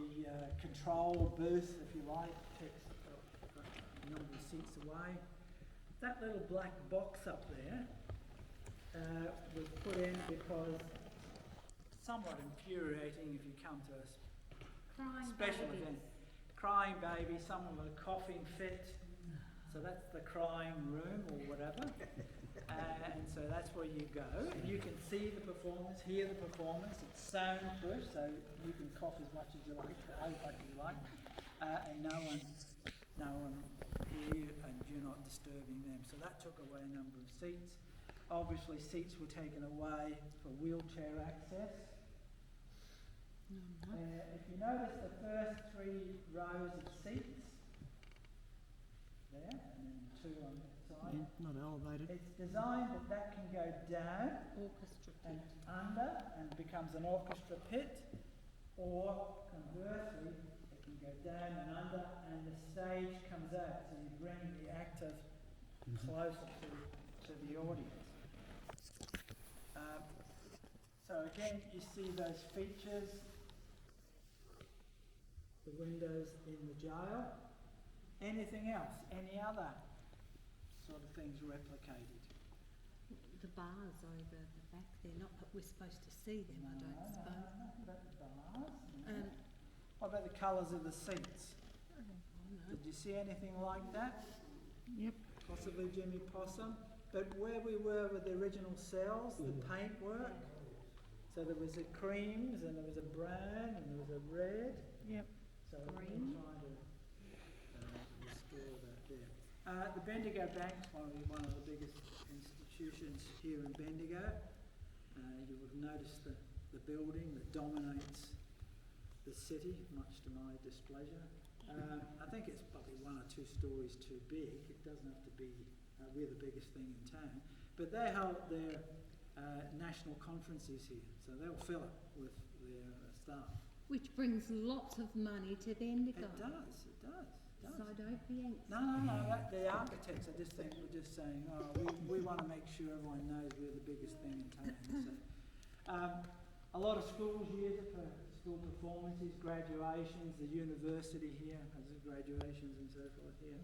control booth, if you like, takes a number of seats away. That little black box up there was put in because somewhat infuriating if you come to a special event. Crying baby, someone with a coughing fit. So that's the crying room or whatever. And so that's where you go. And you can see the performance, hear the performance. It's soundproof, so you can cough as much as you like, as much as you like. And no one hear you, and you're not disturbing them. So that took away a number of seats. Obviously, seats were taken away for wheelchair access. If you notice the first 3 rows of seats there, and then 2 on that side. Yeah, not elevated. It's designed that can go down and under and becomes an orchestra pit, or conversely, it can go down and under and the stage comes out, so you bring the actor closer to the audience. So again, you see those features. the windows in the jail. Anything else? Any other sort of things replicated? The bars over the back, they're not, but we're supposed to see them, I don't suppose. Nothing about the bars. What about the colours of the seats? Did you see anything like that? Yep. Possibly Jimmy Possum. But where we were with the original cells, the paintwork, so there was a creams and there was a brown and there was a red. Yep. So we're trying to restore that there. The Bendigo Bank's one of the biggest institutions here in Bendigo. You would have noticed the building that dominates the city, much to my displeasure. I think it's probably 1 or 2 stories too big. It doesn't have to be, we're the biggest thing in town. But they hold their national conferences here, so they'll fill it with their staff. Which brings lots of money to Bendigo. It does. So don't be anxious. No. The architects are just saying, we want to make sure everyone knows we're the biggest thing in town. So, a lot of schools use it for school performances, graduations. The university here has graduations and so forth here.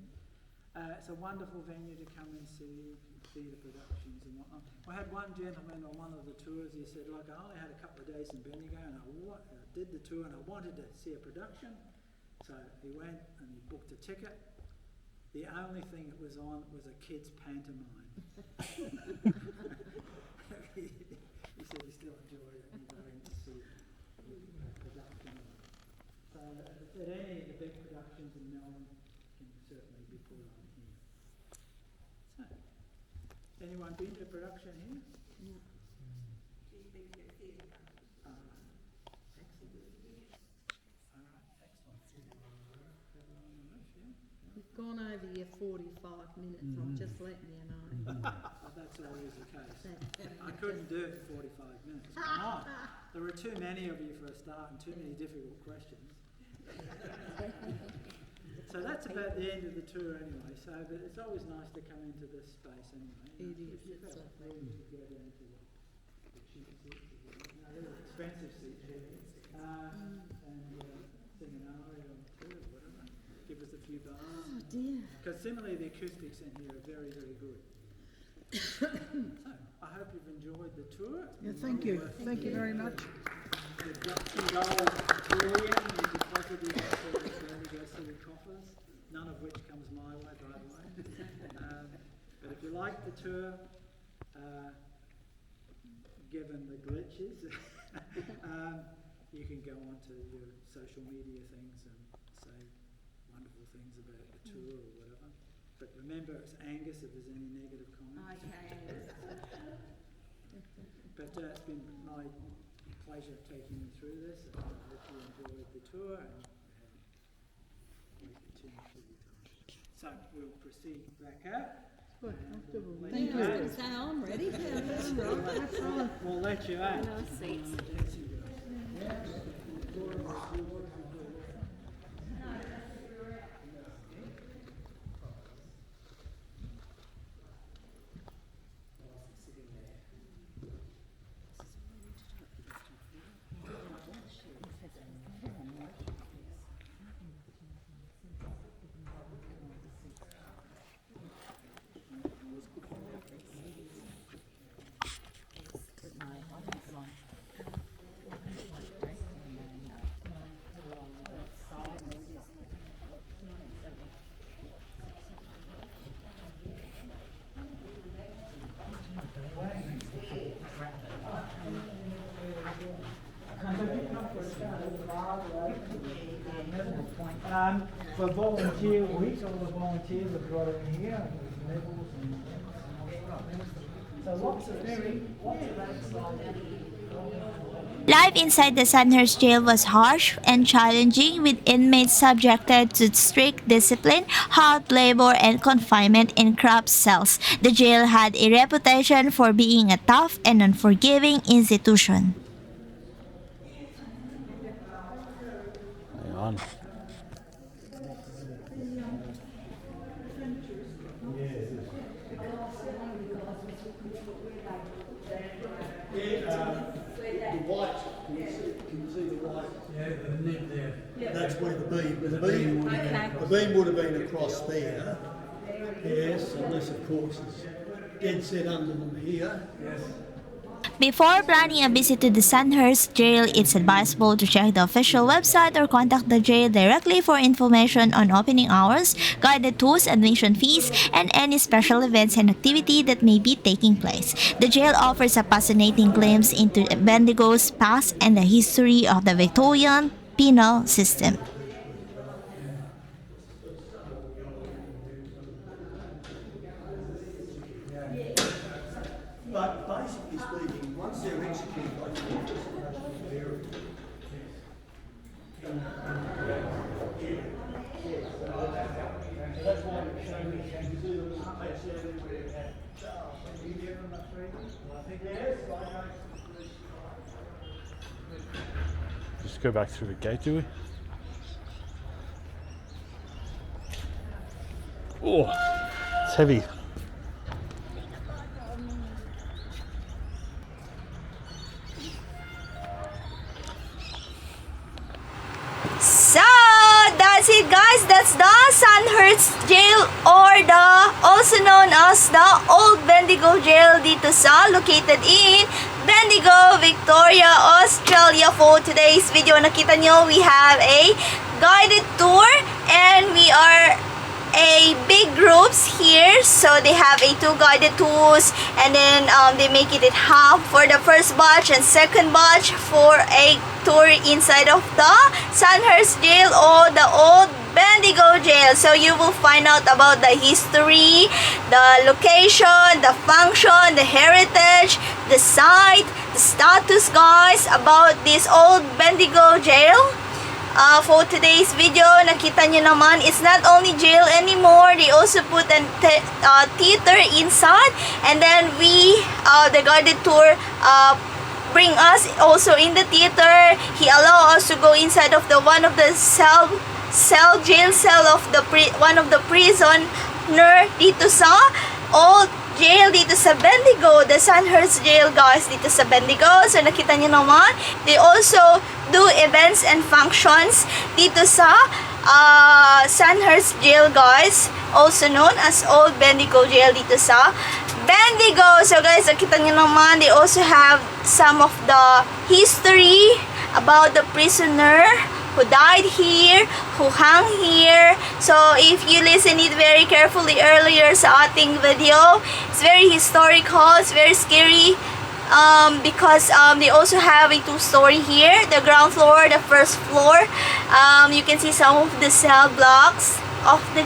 It's a wonderful venue to come and see theatre productions and whatnot. I had one gentleman on one of the tours, he said, look, I only had a couple of days in Bendigo and I did the tour and I wanted to see a production. So he went and he booked a ticket. The only thing that was on was a kid's pantomime. He said he still enjoyed it and he went to see a production of it. So at any of the big productions in Melbourne can certainly be put on here. So, anyone been to production here? No. We've gone over your 45 minutes, I'm just letting you know. That's always the case. I couldn't do it for 45 minutes. Come on. There were too many of you for a start and too many difficult questions. So that's about the end of the tour anyway. So, but it's always nice to come into this space anyway. It is. If you've got room to get into the cheap seats, they're expensive seats here. And sing an aria or two or whatever. Give us a few bars. Oh dear. Because similarly, the acoustics in here are very, very good. So, I hope you've enjoyed the tour. Yeah, thank you. Thank you very much. The Victorian Victorian, you can possibly go city coffers, none of which comes my way, by the way. But if you like the tour, given the glitches, you can go on to your social media things and say wonderful things about the tour or whatever. But remember, it's Angus if there's any negative comments. Okay. But it's been my pleasure taking you through this. I hope you enjoyed the tour and waited too much of your time. So we'll proceed back out. Thank you. I was going to say, I'm ready. We'll let you out. Nice seats. For volunteer week, all the volunteers are brought in here, and there's levels and so lots of exciting. Life inside the Sandhurst Jail was harsh and challenging, with inmates subjected to strict discipline, hard labor, and confinement in cramped cells. The jail had a reputation for being a tough and unforgiving institution. Hang on. The white, can you see the white? Yeah, the net there. That's where the beam. The beam would have been across there. Yes, unless of course it's dead set under them here. Yes. Before planning a visit to the Sandhurst Gaol, it's advisable to check the official website or contact the jail directly for information on opening hours, guided tours, admission fees, and any special events and activity that may be taking place. The jail offers a fascinating glimpse into Bendigo's past and the history of the Victorian penal system. But basically speaking, once they're executed by court, that's why it's showing me can do the place everywhere. I think yes, Just go back through the gate, do we? Oh, it's heavy. So, that's it guys. That's the Sandhurst Gaol, or the also known as the Old Bendigo Gaol dito sa located in Bendigo, Victoria, Australia. For today's video, nakita nyo, we have a guided tour and we are a big groups here, so they have a 2 guided tours, and then they make it in half for the first batch and second batch for a tour inside of the Sandhurst Gaol or the Old Bendigo Gaol. So you will find out about the history, the location, the function, the heritage, the site, the status guys about this Old Bendigo Gaol. For today's video, nakita nyo naman, it's not only jail anymore. They also put a theater inside, and then we, the guided tour, bring us also in the theater. He allowed us to go inside of the one of the jail cell of the one of the prisoner dito sa Old Jail dito sa Bendigo, the Sandhurst Gaol guys dito sa Bendigo. So nakita nyo naman, they also do events and functions dito sa Sandhurst Gaol guys, also known as Old Bendigo Gaol dito sa Bendigo. So guys, nakita nyo naman, they also have some of the history about the prisoner who died here, who hung here. So if you listen it very carefully earlier sa ating video, it's very historical, it's very scary, because they also have a 2-story here, the ground floor, the first floor. You can see some of the cell blocks of the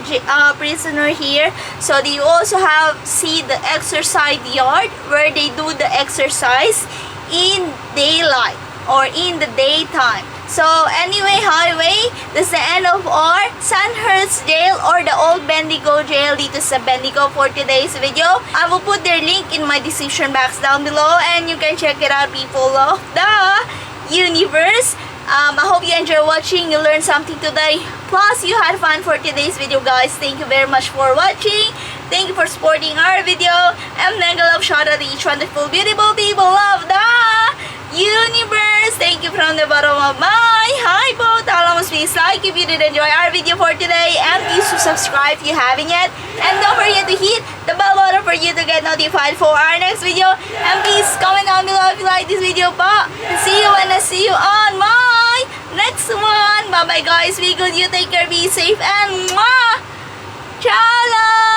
prisoner here. So they also see the exercise yard where they do the exercise in daylight or in the daytime. So anyway, that's the end of our Sandhurst Gaol or the Old Bendigo Gaol dito sa Bendigo for today's video. I will put their link in my description box down below, and you can check it out, people of the universe. I hope you enjoy watching, you learned something today, plus you had fun for today's video guys. Thank you very much for watching. Thank you for supporting our video. And mega love shout out to each wonderful beautiful people of the universe. Thank you from the bottom of my heart. Please like if you did enjoy our video for today, and please subscribe if you haven't yet, and don't forget to hit the bell button for you to get notified for our next video. And please comment down below if you like this video pa. See you when I see you on my next one. Bye bye guys, be good, you take care, be safe, and mwah! Ciao!